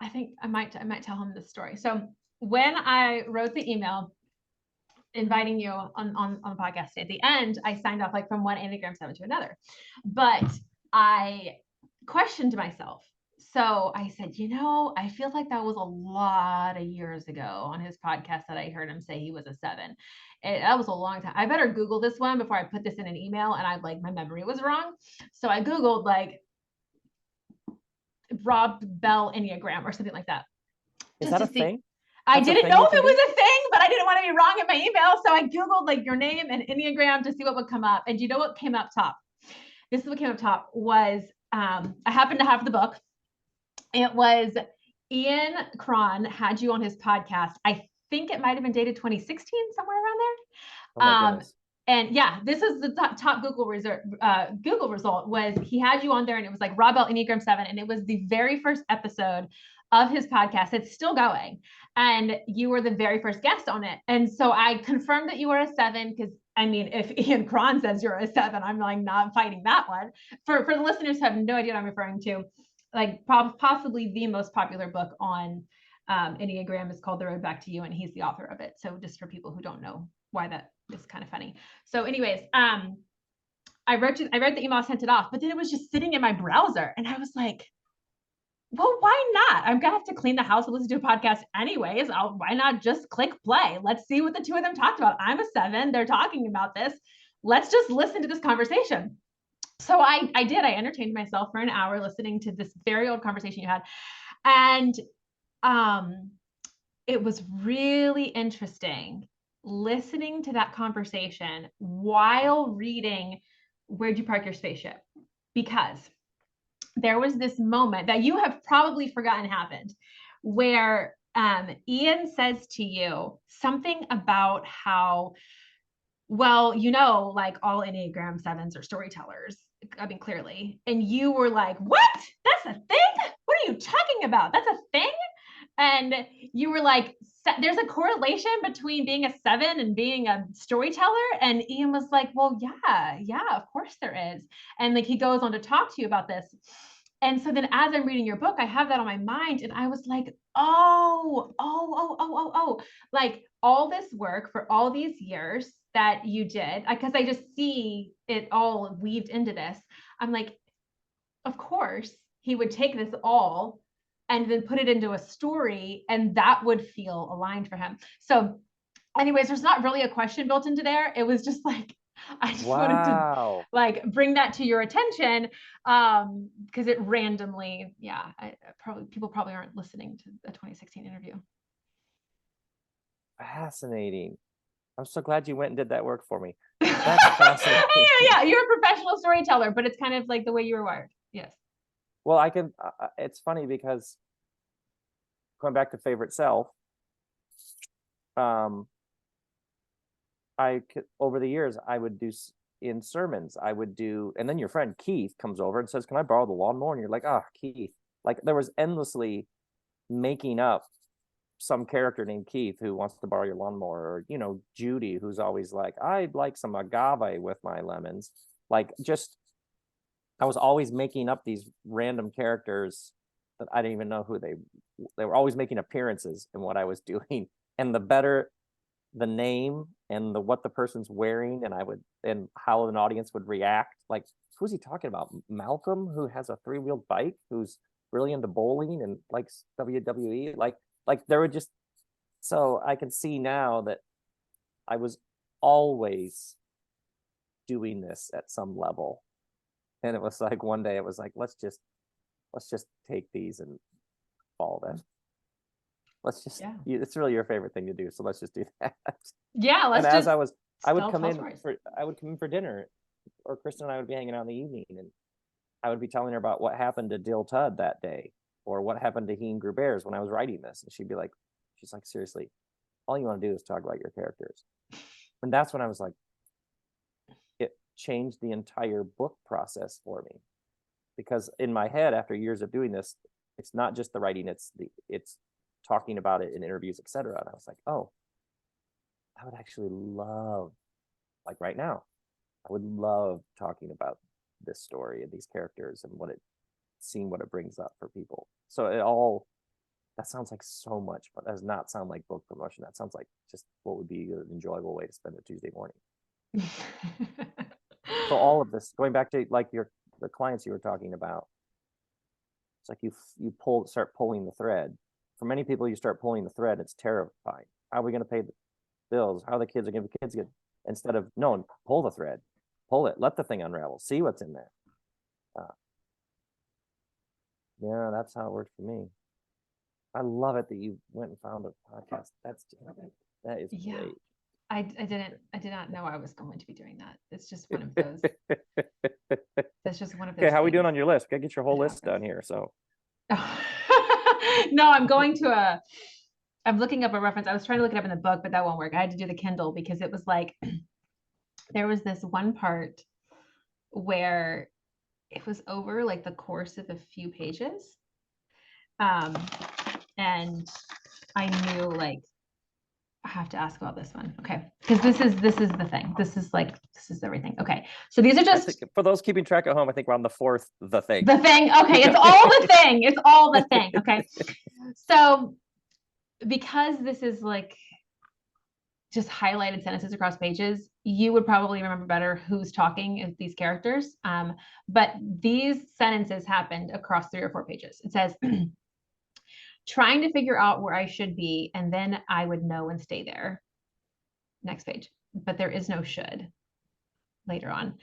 I think I might tell him this story. So when I wrote the email inviting you on the podcast, at the end, I signed off like from one Enneagram 7 to another, but I questioned myself. So I said, I feel like that was a lot of years ago on his podcast that I heard him say he was a 7. That was a long time. I better Google this one before I put this in an email. And my memory was wrong. So I Googled like Rob Bell Enneagram or something like that, Is just that to a see. thing? I That's a didn't thing know you if can it do? was a thing, but I didn't want to be wrong in my email. So I Googled like your name and Enneagram to see what would come up. And you know what came up top? This is what came up top was, I happened to have the book. It was Ian Cron had you on his podcast. I think it might have been dated 2016, somewhere around Oh there. my goodness. And yeah, this is the top Google result was he had you on there, and it was like Rob Bell Enneagram 7, and it was the very first episode of his podcast. It's still going, and you were the very first guest on it. And so I confirmed that you were a 7, because I mean, if Ian Cron says you're a 7, I'm like not fighting that one. For the listeners who have no idea what I'm referring to, like possibly the most popular book on Enneagram is called The Road Back to You, and he's the author of it. So just for people who don't know why that is kind of funny. So anyways, I wrote the email, sent it off, but then it was just sitting in my browser, and I was like, well, why not? I'm gonna have to clean the house and listen to a podcast anyways. Why not just click play? Let's see what the two of them talked about. I'm a 7. They're talking about this. Let's just listen to this conversation. So I did. I entertained myself for an hour listening to this very old conversation you had, and it was really interesting listening to that conversation while reading Where'd You Park Your Spaceship, because there was this moment that you have probably forgotten happened where Ian says to you something about how, well, like all Enneagram 7s are storytellers. I mean, clearly. And you were like, what? That's a thing? What are you talking about? That's a thing? And you were like, there's a correlation between being a 7 and being a storyteller. And Ian was like, well, yeah, of course there is. And like he goes on to talk to you about this. And so then as I'm reading your book, I have that on my mind, and I was like, oh, like all this work for all these years that you did, because I just see it all weaved into this. I'm like, of course he would take this all and then put it into a story, and that would feel aligned for him. So anyways, there's not really a question built into there. It was just like, I just wanted to like bring that to your attention, because it randomly, people probably aren't listening to the 2016 interview. Fascinating. I'm so glad you went and did that work for me. That's fascinating. Yeah, you're a professional storyteller, but it's kind of like the way you were wired. Yes. Well, I can, it's funny because going back to favorite self, I over the years, I would do in sermons, I would do, and then your friend Keith comes over and says, "Can I borrow the lawnmower?" And you're like, "Ah, Keith." Like there was endlessly making up some character named Keith who wants to borrow your lawnmower, or, you know, Judy, who's always like, "I'd like some agave with my lemons." Like just, I was always making up these random characters that I didn't even know who they were always making appearances in what I was doing. And the better the name and what the person's wearing, and how an audience would react. Like, who's he talking about? Malcolm, who has a 3-wheeled bike, who's really into bowling and likes WWE. Like there would just, so I can see now that I was always doing this at some level. And it was like one day it was like, let's just take these and follow them. Let's just, it's really your favorite thing to do, so let's just do that. Yeah, let's. And just as I would come in stories. for dinner, or Kristen and I would be hanging out in the evening, and I would be telling her about what happened to Dill Tud that day, or what happened to Heen Grew Bears when I was writing this, and she's like, seriously, all you want to do is talk about your characters. And that's when I was like, it changed the entire book process for me, because in my head, after years of doing this, it's not just the writing, it's talking about it in interviews, etc. And I was like, oh, I would actually love, like right now, I would love talking about this story and these characters and what it brings up for people. So that sounds like so much, but that does not sound like book promotion. That sounds like just what would be an enjoyable way to spend a Tuesday morning. So all of this, going back to like the clients you were talking about, it's like you start pulling the thread. For many people, you start pulling the thread, it's terrifying. How are we going to pay the bills? How are the kids are going to be kids? Instead of, no, pull the thread, pull it, let the thing unravel, see what's in there. Yeah, that's how it worked for me. I love it that you went and found a podcast. That is great. I did not know I was going to be doing that. It's just one of those. That's just one of those. Okay, how are we doing on your list? Gotta get your whole list done here. So. No, I'm looking up a reference. I was trying to look it up in the book, but that won't work. I had to do the Kindle because it was like, there was this one part where it was over like the course of a few pages. And I knew like, I have to ask about this one. Okay. Because this is the thing. This is everything. Okay. So these are just, for those keeping track at home, I think we're on the fourth, the thing. The thing. Okay. It's all the thing. It's all the thing. Okay. So because this is like just highlighted sentences across pages, you would probably remember better who's talking of these characters. But these sentences happened across 3 or 4 pages. It says, trying to figure out where I should be, and then I would know and stay there. Next page. But there is no should later on.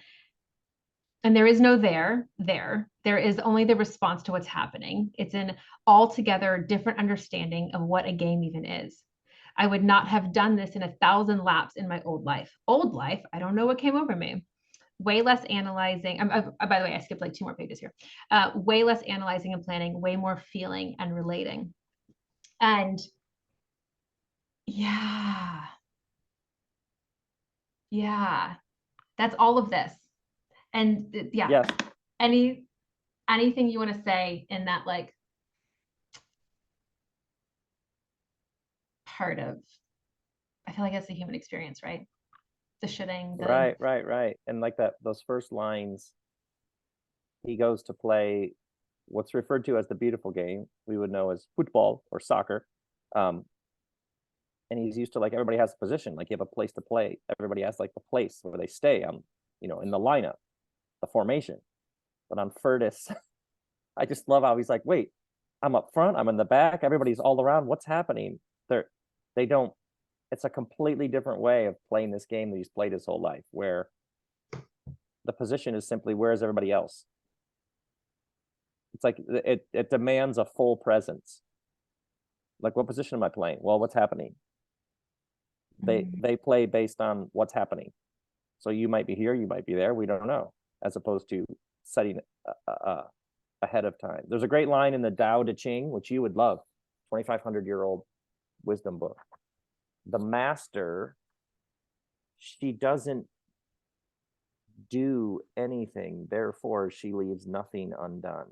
And there is no there. There is only the response to what's happening. It's an altogether different understanding of what a game even is. I would not have done this in 1,000 laps in my old life. Old life, I don't know what came over me. Way less analyzing. By the way, I skipped like 2 more pages here. Way less analyzing and planning, way more feeling and relating. And yeah, that's all of this. And yes. Anything you want to say in that like part of, I feel like that's the human experience, right? The shitting. Right. And like those first lines, he goes to play what's referred to as the beautiful game, we would know as football or soccer. And he's used to, like, everybody has a position, like you have a place to play. Everybody has like the place where they stay on, in the lineup, the formation. But on Furtis, I just love how he's like, wait, I'm up front, I'm in the back, everybody's all around. What's happening? They don't, it's a completely different way of playing this game that he's played his whole life, where the position is simply, where's everybody else? It's like it demands a full presence. Like, what position am I playing? Well, what's happening? They play based on what's happening. So you might be here, you might be there, we don't know, as opposed to setting ahead of time. There's a great line in the Tao Te Ching, which you would love, 2,500-year-old wisdom book. The master she doesn't do anything, therefore she leaves nothing undone.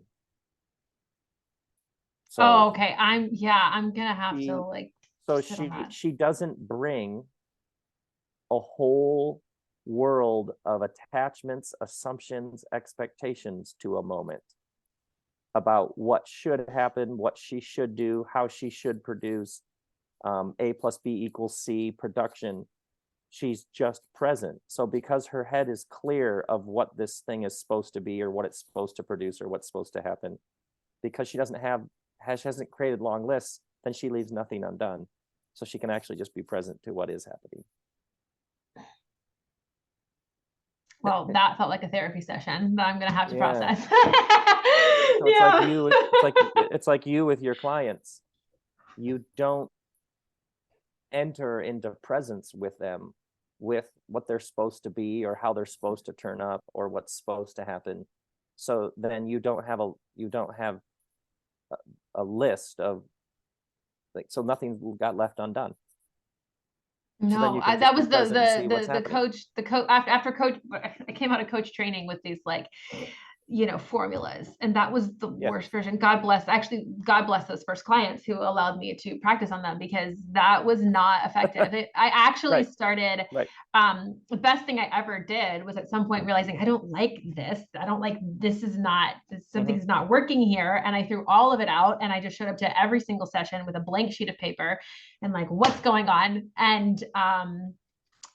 So Oh, okay. I'm gonna have to like so sit on that. she doesn't bring a whole world of attachments, assumptions, expectations to a moment about what should happen, what she should do, how she should produce, A plus B equals C production. She's just present. So because her head is clear of what this thing is supposed to be or what it's supposed to produce or what's supposed to happen, because she hasn't created long lists, then she leaves nothing undone. So she can actually just be present to what is happening. Well, that felt like a therapy session that I'm gonna have to process. So it's like you, it's like you with your clients. You don't enter into presence with them with what they're supposed to be or how they're supposed to turn up or what's supposed to happen. So then you don't have a list of like, so nothing got left undone. No, So that was the coach after coach. I came out of coach training with these like, formulas, and that was the worst version. God bless those first clients who allowed me to practice on them, because that was not effective. I actually started. The best thing I ever did was at some point realizing I don't like this. Something's not working here, and I threw all of it out, and I just showed up to every single session with a blank sheet of paper and like, what's going on, and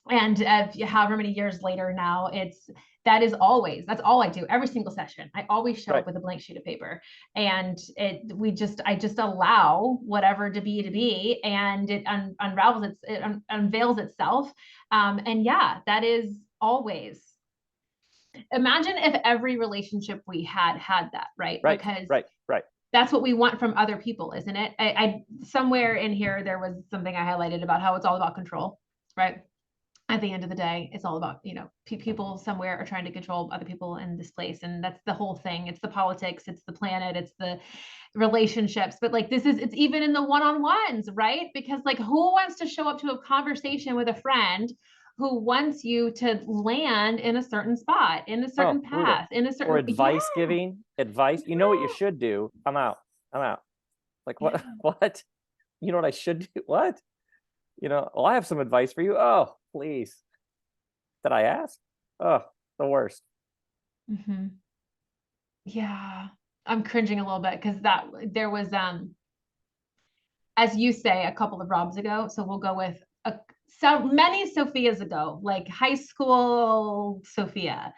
however many years later now, that's all I do every single session. I always show up with a blank sheet of paper, and I just allow whatever to be, and it unveils itself. That is always. Imagine if every relationship we had that, right? Because that's what we want from other people, isn't it? I somewhere in here there was something I highlighted about how it's all about control, right? At the end of the day, it's all about, people somewhere are trying to control other people in this place. And that's the whole thing. It's the politics, it's the planet, it's the relationships. But like, it's even in the one-on-ones, right? Because like, who wants to show up to a conversation with a friend who wants you to land in a certain spot, in a certain path, in a certain, or advice giving advice. You know what you should do? I'm out. Like what? What? You know what I should do? What? Well, I have some advice for you. Oh, please. Did I ask? Oh, the worst. Yeah. I'm cringing a little bit because there was, as you say, a couple of Robs ago. So we'll go with so many Sophias ago, like high school Sophia.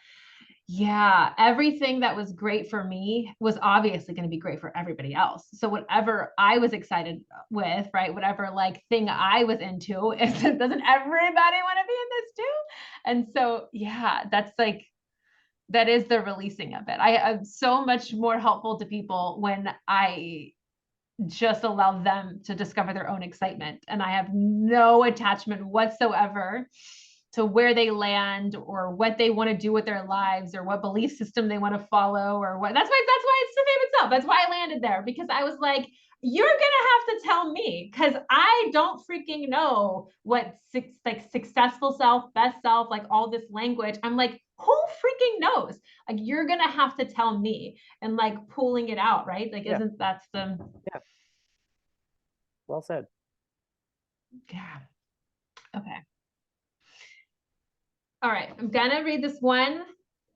Yeah, everything that was great for me was obviously going to be great for everybody else. So whatever I was excited with, right, whatever like thing I was into, doesn't everybody want to be in this too? And so, that's like, that is the releasing of it. I am so much more helpful to people when I just allow them to discover their own excitement, and I have no attachment whatsoever to where they land or what they want to do with their lives or what belief system they want to follow or what. That's why it's the favorite self. That's why I landed there, because I was like, you're gonna have to tell me, because I don't freaking know what successful self, best self, like all this language. I'm like, who freaking knows? Like, you're gonna have to tell me, and like pulling it out, right? Like, isn't that's the well said. Yeah. Okay. All right. I'm gonna read this one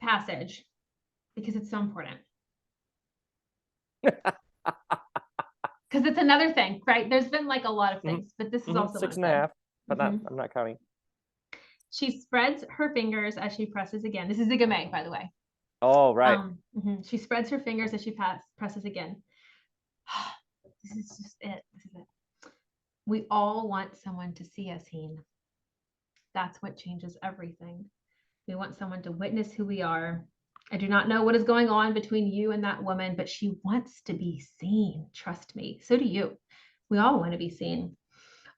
passage because it's so important. Because it's another thing, right? There's been like a lot of things, but this is also 6.5, but I'm not counting. She spreads her fingers as she presses again. This is the Gamay, by the way. Oh, right. She spreads her fingers as she presses again. This is just it. This is it. We all want someone to see us, Heen. That's what changes everything. We want someone to witness who we are. I do not know what is going on between you and that woman, but she wants to be seen. Trust me. So do you. We all want to be seen.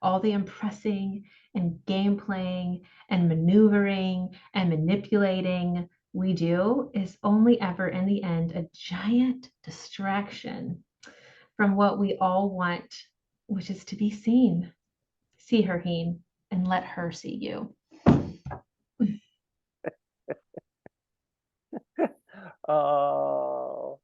All the impressing and game playing and maneuvering and manipulating we do is only ever in the end a giant distraction from what we all want, which is to be seen. See her, Heen, and let her see you. Oh.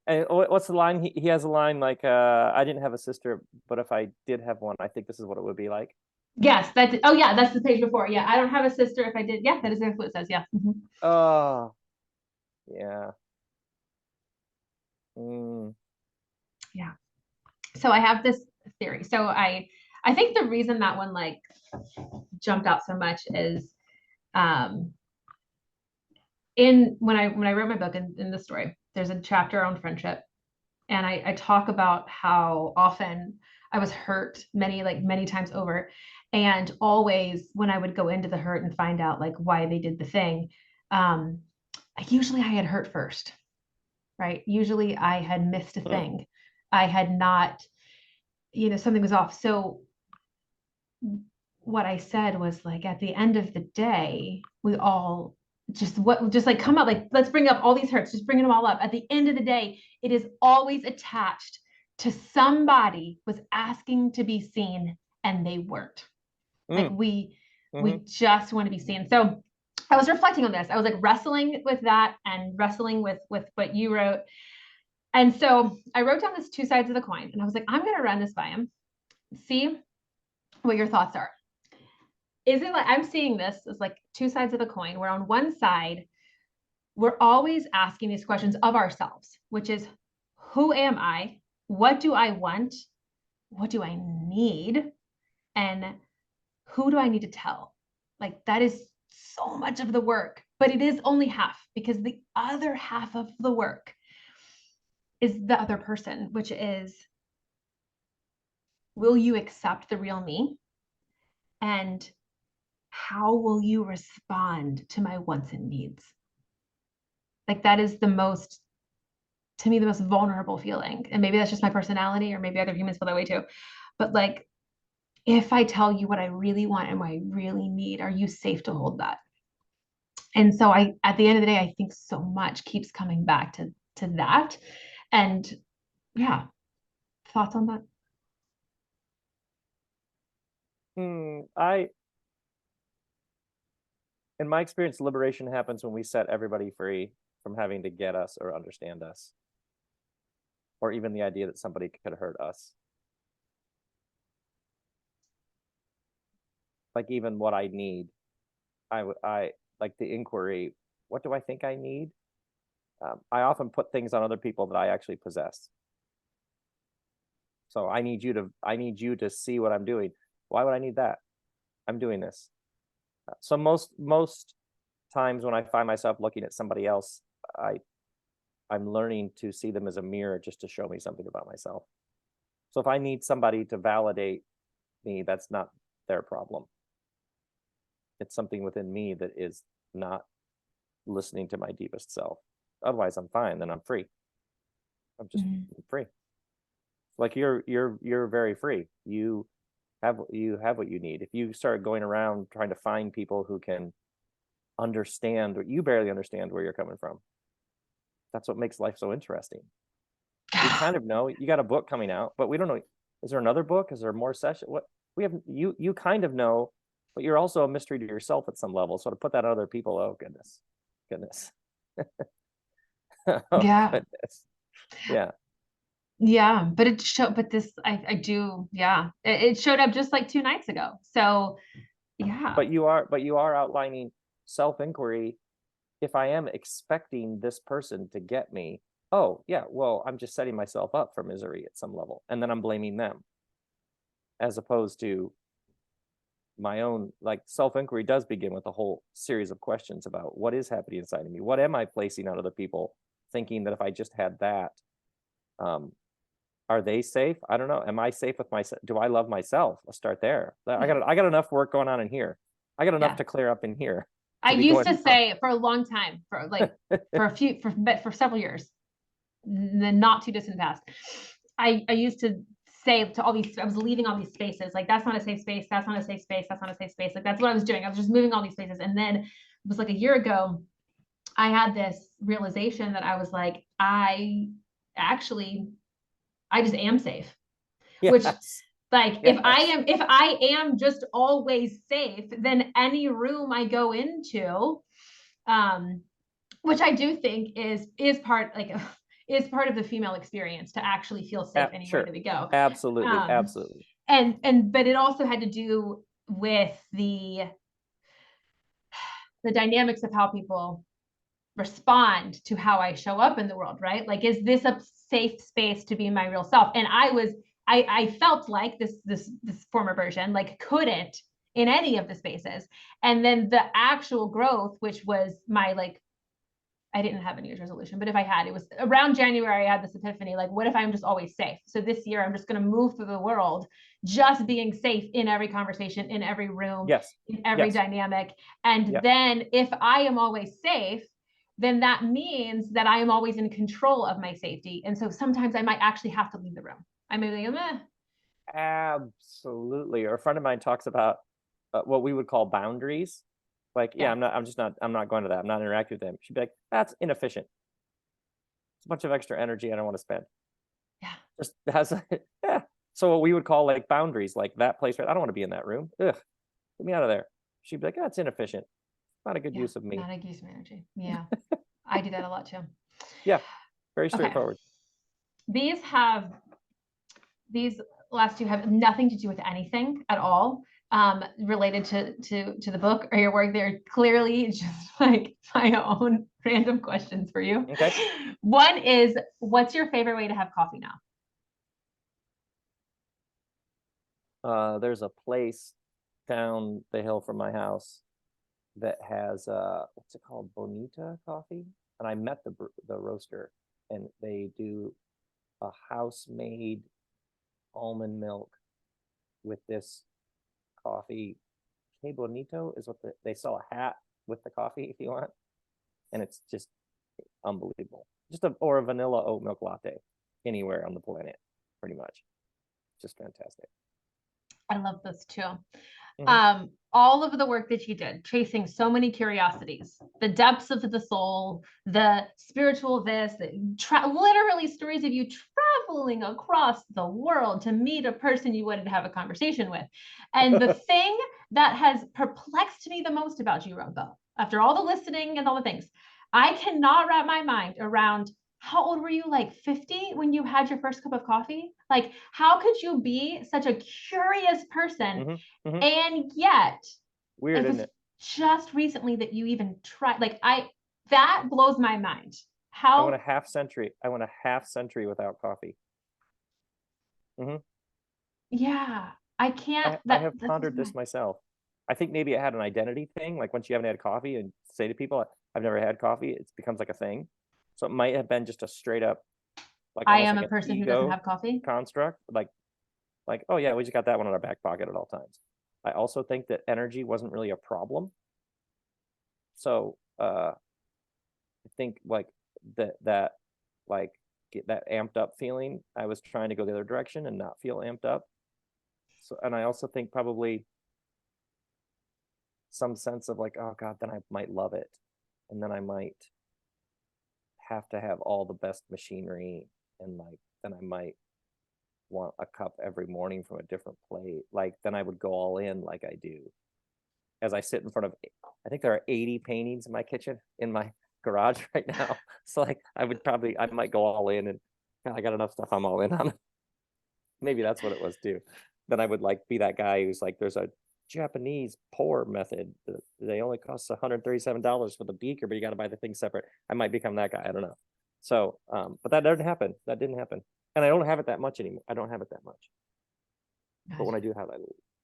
And what's the line? He has a line like, I didn't have a sister, but if I did have one, I think this is what it would be like. Yes, that's, oh yeah, that's the page before. Yeah, I don't have a sister. If I did, yeah, that is exactly what it says. Yeah. Oh, yeah. Mm. Yeah. So I have this theory. So I think the reason that one like jumped out so much is in when I wrote my book in the story, there's a chapter on friendship. And I talk about how often I was hurt many times over. And always when I would go into the hurt and find out like why they did the thing, usually I had hurt first, right? Usually I had missed a thing. I had not, something was off. So what I said was like, at the end of the day, we all just like come out, like, let's bring up all these hurts, just bringing them all up. At the end of the day, it is always attached to somebody was asking to be seen and they weren't. Like we just want to be seen. So I was reflecting on this. I was like wrestling with that and wrestling with what you wrote. And so I wrote down this two sides of the coin and I was like, I'm going to run this by him, see what your thoughts are. Is it like, I'm seeing this as like two sides of the coin, where on one side, we're always asking these questions of ourselves, which is, who am I? What do I want? What do I need? And who do I need to tell? Like, that is so much of the work, but it is only half, because the other half of the work is the other person, which is, will you accept the real me? And how will you respond to my wants and needs? Like, that is to me, the most vulnerable feeling. And maybe that's just my personality, or maybe other humans feel that way too. But like, if I tell you what I really want and what I really need, are you safe to hold that? And so at the end of the day, I think so much keeps coming back to that. And yeah, thoughts on that? In my experience, liberation happens when we set everybody free from having to get us or understand us, or even the idea that somebody could hurt us. Like, even what I need, I like the inquiry, what do I think I need? I often put things on other people that I actually possess. So I need you to see what I'm doing. Why would I need that? I'm doing this. So most times when I find myself looking at somebody else, I'm learning to see them as a mirror, just to show me something about myself. So if I need somebody to validate me, that's not their problem. It's something within me that is not listening to my deepest self. Otherwise, I'm fine. Then I'm free. I'm just free. Like you're very free. You have what you need. If you start going around trying to find people who can understand, or you barely understand where you're coming from, that's what makes life so interesting. We kind of know you got a book coming out, but we don't know. Is there another book? Is there more session? What we have, you kind of know, but you're also a mystery to yourself at some level. So to put that on other people, oh goodness. Oh, Yeah. goodness. Yeah. Yeah, but it showed, but this, I do, yeah, it showed up just like 2 nights ago. So yeah. But you are outlining self-inquiry. If I am expecting this person to get me, oh yeah, well, I'm just setting myself up for misery at some level, and then I'm blaming them, as opposed to my own. Like, self-inquiry does begin with a whole series of questions about what is happening inside of me. What am I placing on other people, thinking that if I just had that, are they safe? I don't know. Am I safe with myself? Do I love myself? Let's start there. I got enough work going on in here. I got enough to clear up in here. I used to say for a long time, for like for several years, the not too distant past, I used to say to all these, I was leaving all these spaces, like, that's not a safe space, that's not a safe space, that's not a safe space. Like, that's what I was doing. I was just moving all these spaces. And then it was like a year ago, I had this realization that I was like, I just am safe. Yes. Which, like, yes. if I am just always safe, then any room I go into, which I do think is part is part of the female experience to actually feel safe anywhere that we go. Absolutely. Absolutely. And but it also had to do with the dynamics of how people respond to how I show up in the world, right? Like, is this a safe space to be my real self? And I felt like this former version like couldn't in any of the spaces. And then the actual growth, which was my like, I didn't have a New Year's resolution, but if I had, it was around January, I had this epiphany, like, what if I'm just always safe? So this year, I'm just going to move through the world, just being safe in every conversation, in every room, in every dynamic. And then if I am always safe, then that means that I am always in control of my safety. And so sometimes I might actually have to leave the room. I may be like, Absolutely. Or a friend of mine talks about what we would call boundaries. Like, I'm not going to that. I'm not interacting with them. She'd be like, that's inefficient. It's a bunch of extra energy I don't want to spend. Yeah. Just has, So what we would call like boundaries, like that place, right? I don't want to be in that room. Ugh, get me out of there. She'd be like, that's inefficient. Not a good use of me. Not a good use of energy. Yeah. I do that a lot too. Yeah. Very straightforward. These last two have nothing to do with anything at all related to the book or your work. They're clearly just like my own random questions for you. Okay. One is, what's your favorite way to have coffee now? There's a place down the hill from my house that has what's it called, Bonita coffee, and I met the roaster, and they do a house-made almond milk with this coffee. Que Bonito is what they sell a hat with the coffee if you want, and it's just unbelievable. Or a vanilla oat milk latte anywhere on the planet, pretty much. Just fantastic. I love this too. Mm-hmm. All of the work that you did, chasing so many curiosities, the depths of the soul, the spiritual literally stories of you traveling across the world to meet a person you wanted to have a conversation with. And the thing that has perplexed me the most about you, Rob, after all the listening and all the things, I cannot wrap my mind around how old were you, like 50 when you had your first cup of coffee? Like, how could you be such a curious person? And yet, weird, isn't it? Just recently that you even tried, that blows my mind. I went a half century without coffee. Yeah, I can't. I have pondered this myself. I think maybe it had an identity thing. Like, once you haven't had coffee and say to people, I've never had coffee, it becomes like a thing. So it might have been just a straight up, like, I am a person who doesn't have coffee construct. Like, oh yeah, we just got that one in our back pocket at all times. I also think that energy wasn't really a problem. So I think like that like get that amped up feeling, I was trying to go the other direction and not feel amped up. So, and I also think probably some sense of like, oh God, then I might love it. And then I might have to have all the best machinery, and like then I might want a cup every morning from a different plate. Like, then I would go all in like I do. As I sit in front of, I think there are 80 paintings in my kitchen, in my garage right now. So like I might go all in, and I got enough stuff, I'm all in on it. Maybe that's what it was too. Then I would like be that guy who's like, there's a Japanese pour method. They only cost $137 for the beaker, but you got to buy the thing separate. I might become that guy. I don't know. So, but that didn't happen. And I don't have it that much anymore. I don't have it that much. Gosh. But when I do have it,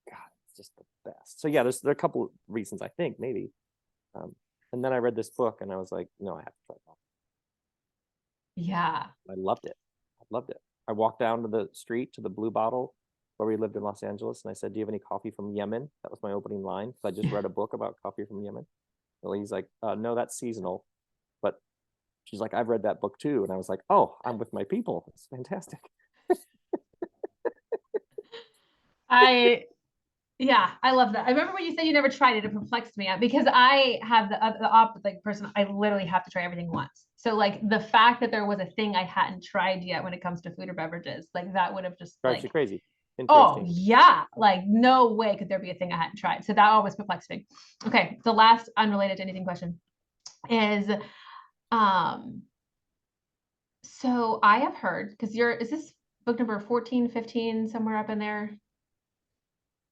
God, it's just the best. So yeah, there are a couple of reasons, I think, maybe. And then I read this book and I was like, no, I have to try coffee. Yeah. I loved it. I walked down to the street to the Blue Bottle where we lived in Los Angeles, and I said, do you have any coffee from Yemen? That was my opening line. So I just read a book about coffee from Yemen. The lady's like, no, that's seasonal. But she's like, I've read that book too. And I was like, oh, I'm with my people. It's fantastic. I love that. I remember when you said you never tried it perplexed me, because I have the opposite person. I literally have to try everything once. So like the fact that there was a thing I hadn't tried yet when it comes to food or beverages, like that would have just drives you crazy. Oh yeah, like no way could there be a thing I hadn't tried. So that always perplexed me. Okay, the last unrelated to anything question is, So I have heard, because is this book number 14, 15, somewhere up in there?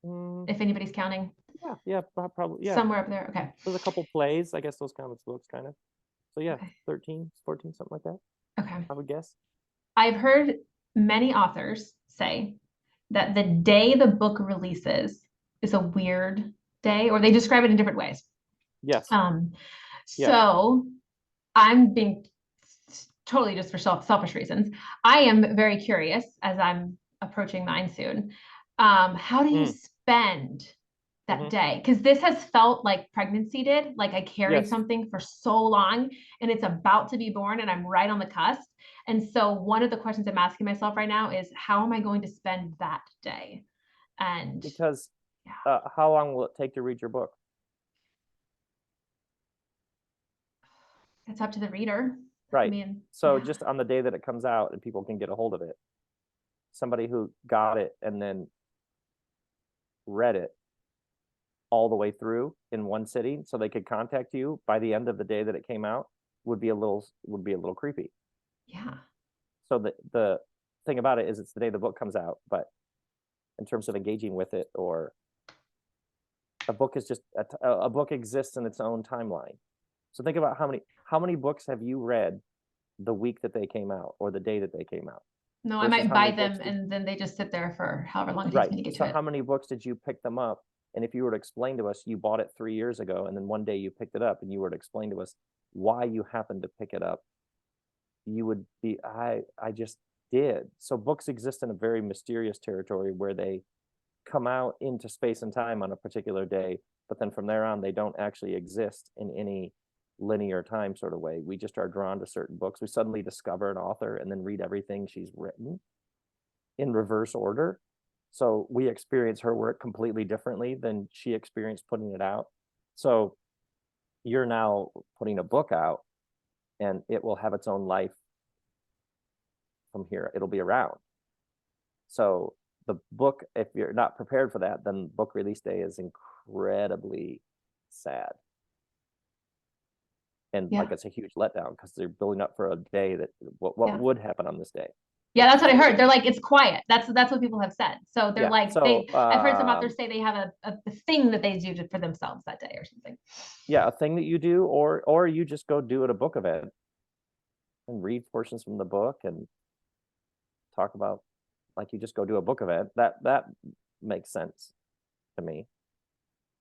If anybody's counting. Yeah, probably. Yeah. Somewhere up there. Okay. There's a couple plays. I guess those count as books, kind of. So yeah, Okay. 13, 14, something like that. Okay. I would guess. I've heard many authors say that the day the book releases is a weird day, or they describe it in different ways. Yes. So I'm being totally just for selfish reasons. I am very curious as I'm approaching mine soon. How do you spend that day? Because this has felt like pregnancy did. Like I carried something for so long and it's about to be born and I'm right on the cusp. And so one of the questions I'm asking myself right now is, how am I going to spend that day? And because how long will it take to read your book? it's up to the reader. Right. I mean, so just on the day that it comes out and people can get a hold of it, somebody who got it and then read it all the way through in one sitting so they could contact you by the end of the day that it came out would be a little creepy. Yeah. So the thing about it is it's the day the book comes out, but in terms of engaging with it, or a book is just a book exists in its own timeline. So think about how many books have you read the week that they came out or the day that they came out? No, I might buy them and then they just sit there for however long it takes me to get to it. So how many books did you pick them up? And if you were to explain to us, you bought it 3 years ago, and then one day you picked it up, and you were to explain to us why you happened to pick it up, you would be, I just did. So books exist in a very mysterious territory where they come out into space and time on a particular day, but then from there on, they don't actually exist in any linear time sort of way. We just are drawn to certain books. We suddenly discover an author and then read everything she's written in reverse order. So we experience her work completely differently than she experienced putting it out. So you're now putting a book out and it will have its own life from here. It'll be around. So the book, if you're not prepared for that, then book release day is incredibly sad. And like it's a huge letdown because they're building up for a day that what would happen on this day. Yeah, that's what I heard. They're like, it's quiet. That's what people have said. So they're like, I've heard some authors say they have a thing that they do for themselves that day or something. Yeah, a thing that you do, or you just go do at a book event and read portions from the book and talk about, like, you just go do a book event. That makes sense to me.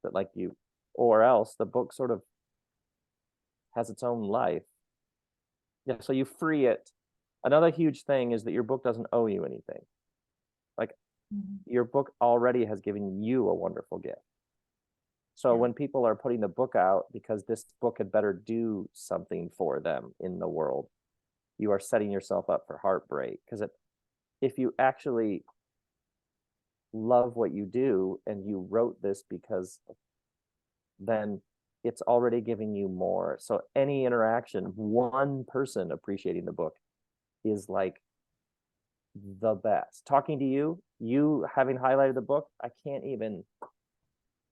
That like you, or else the book sort of has its own life. Yeah, so you free it. Another huge thing is that your book doesn't owe you anything. Like your book already has given you a wonderful gift. So when people are putting the book out because this book had better do something for them in the world, you are setting yourself up for heartbreak. Because if you actually love what you do and you wrote this because then it's already giving you more. So any interaction, one person appreciating the book is like the best. Talking to you having highlighted the book, I can't even,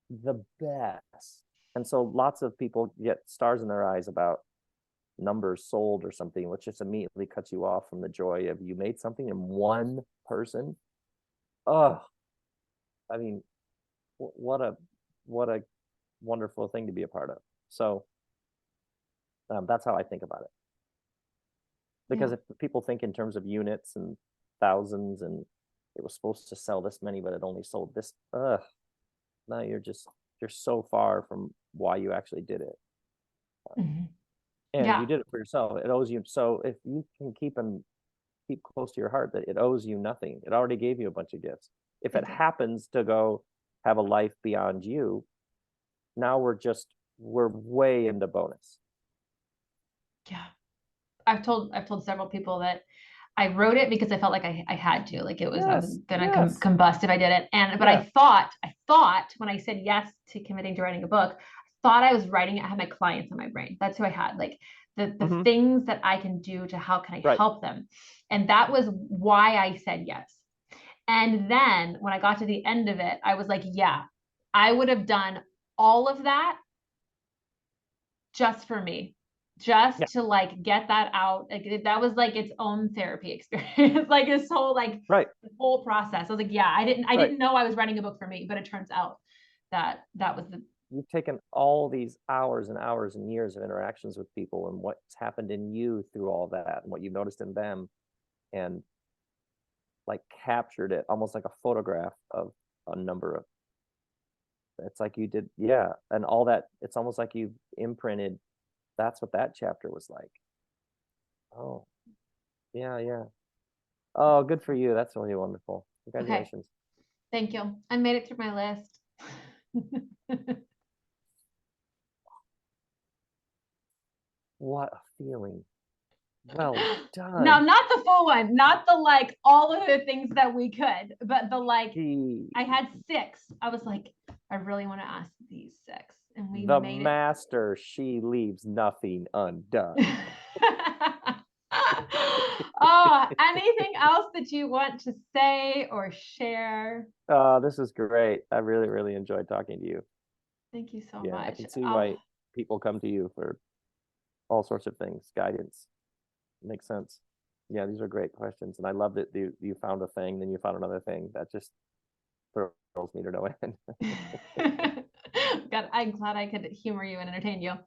the best. And so lots of people get stars in their eyes about numbers sold or something, which just immediately cuts you off from the joy of you made something in one person. Oh, I mean, what a wonderful thing to be a part of. So that's how I think about it. Because if people think in terms of units and thousands and it was supposed to sell this many, but it only sold this, no, you're so far from why you actually did it. And you did it for yourself. It owes you. So if you can keep close to your heart that it owes you nothing, it already gave you a bunch of gifts. If it happens to go have a life beyond you, now we're way into bonus. Yeah. I've told several people that I wrote it because I felt like I had to, like I was gonna combust if I did it. But I thought when I said yes to committing to writing a book, I thought I was writing it. I had my clients in my brain. That's who I had, like the things that I can do to how can I help them. And that was why I said yes. And then when I got to the end of it, I was like, yeah, I would have done all of that just for me, just to like get that out. Like that was like its own therapy experience. Like this whole like Right. the whole process. I was like, yeah, I didn't know I was writing a book for me, but it turns out that was the You've taken all these hours and hours and years of interactions with people and what's happened in you through all that and what you've noticed in them, and like captured it almost like a photograph of a number of, it's like you did, yeah, and all that, it's almost like you've imprinted, that's what that chapter was like. Oh, yeah, yeah. Oh, good for you. That's really wonderful. Congratulations. Okay. Thank you. I made it through my list. What a feeling. Well done. No, not the full one, not the like all of the things that we could, but the like I had 6. I was like, I really want to ask these 6. And we the made master, she leaves nothing undone. Oh, anything else that you want to say or share? This is great. I really, really enjoyed talking to you. Thank you so Yeah, much. I can see why people come to you for all sorts of things, guidance. Makes sense. Yeah, these are great questions, and I love that you found a thing, then you found another thing. That just thrills me to no end. God, I'm glad I could humor you and entertain you.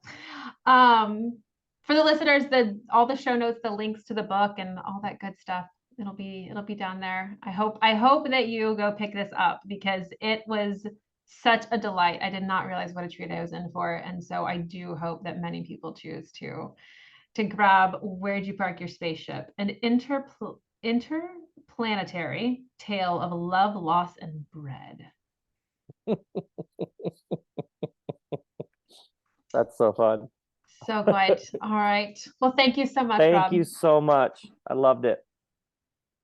For the listeners, all the show notes, the links to the book, and all that good stuff, it'll be down there. I hope that you go pick this up because it was such a delight. I did not realize what a treat I was in for, and so I do hope that many people choose to grab Where'd You Park Your Spaceship? An interplanetary tale of love, loss, and bread. That's so fun. So good. All right. Well, thank you so much, Thank Rob. you so much. I loved it.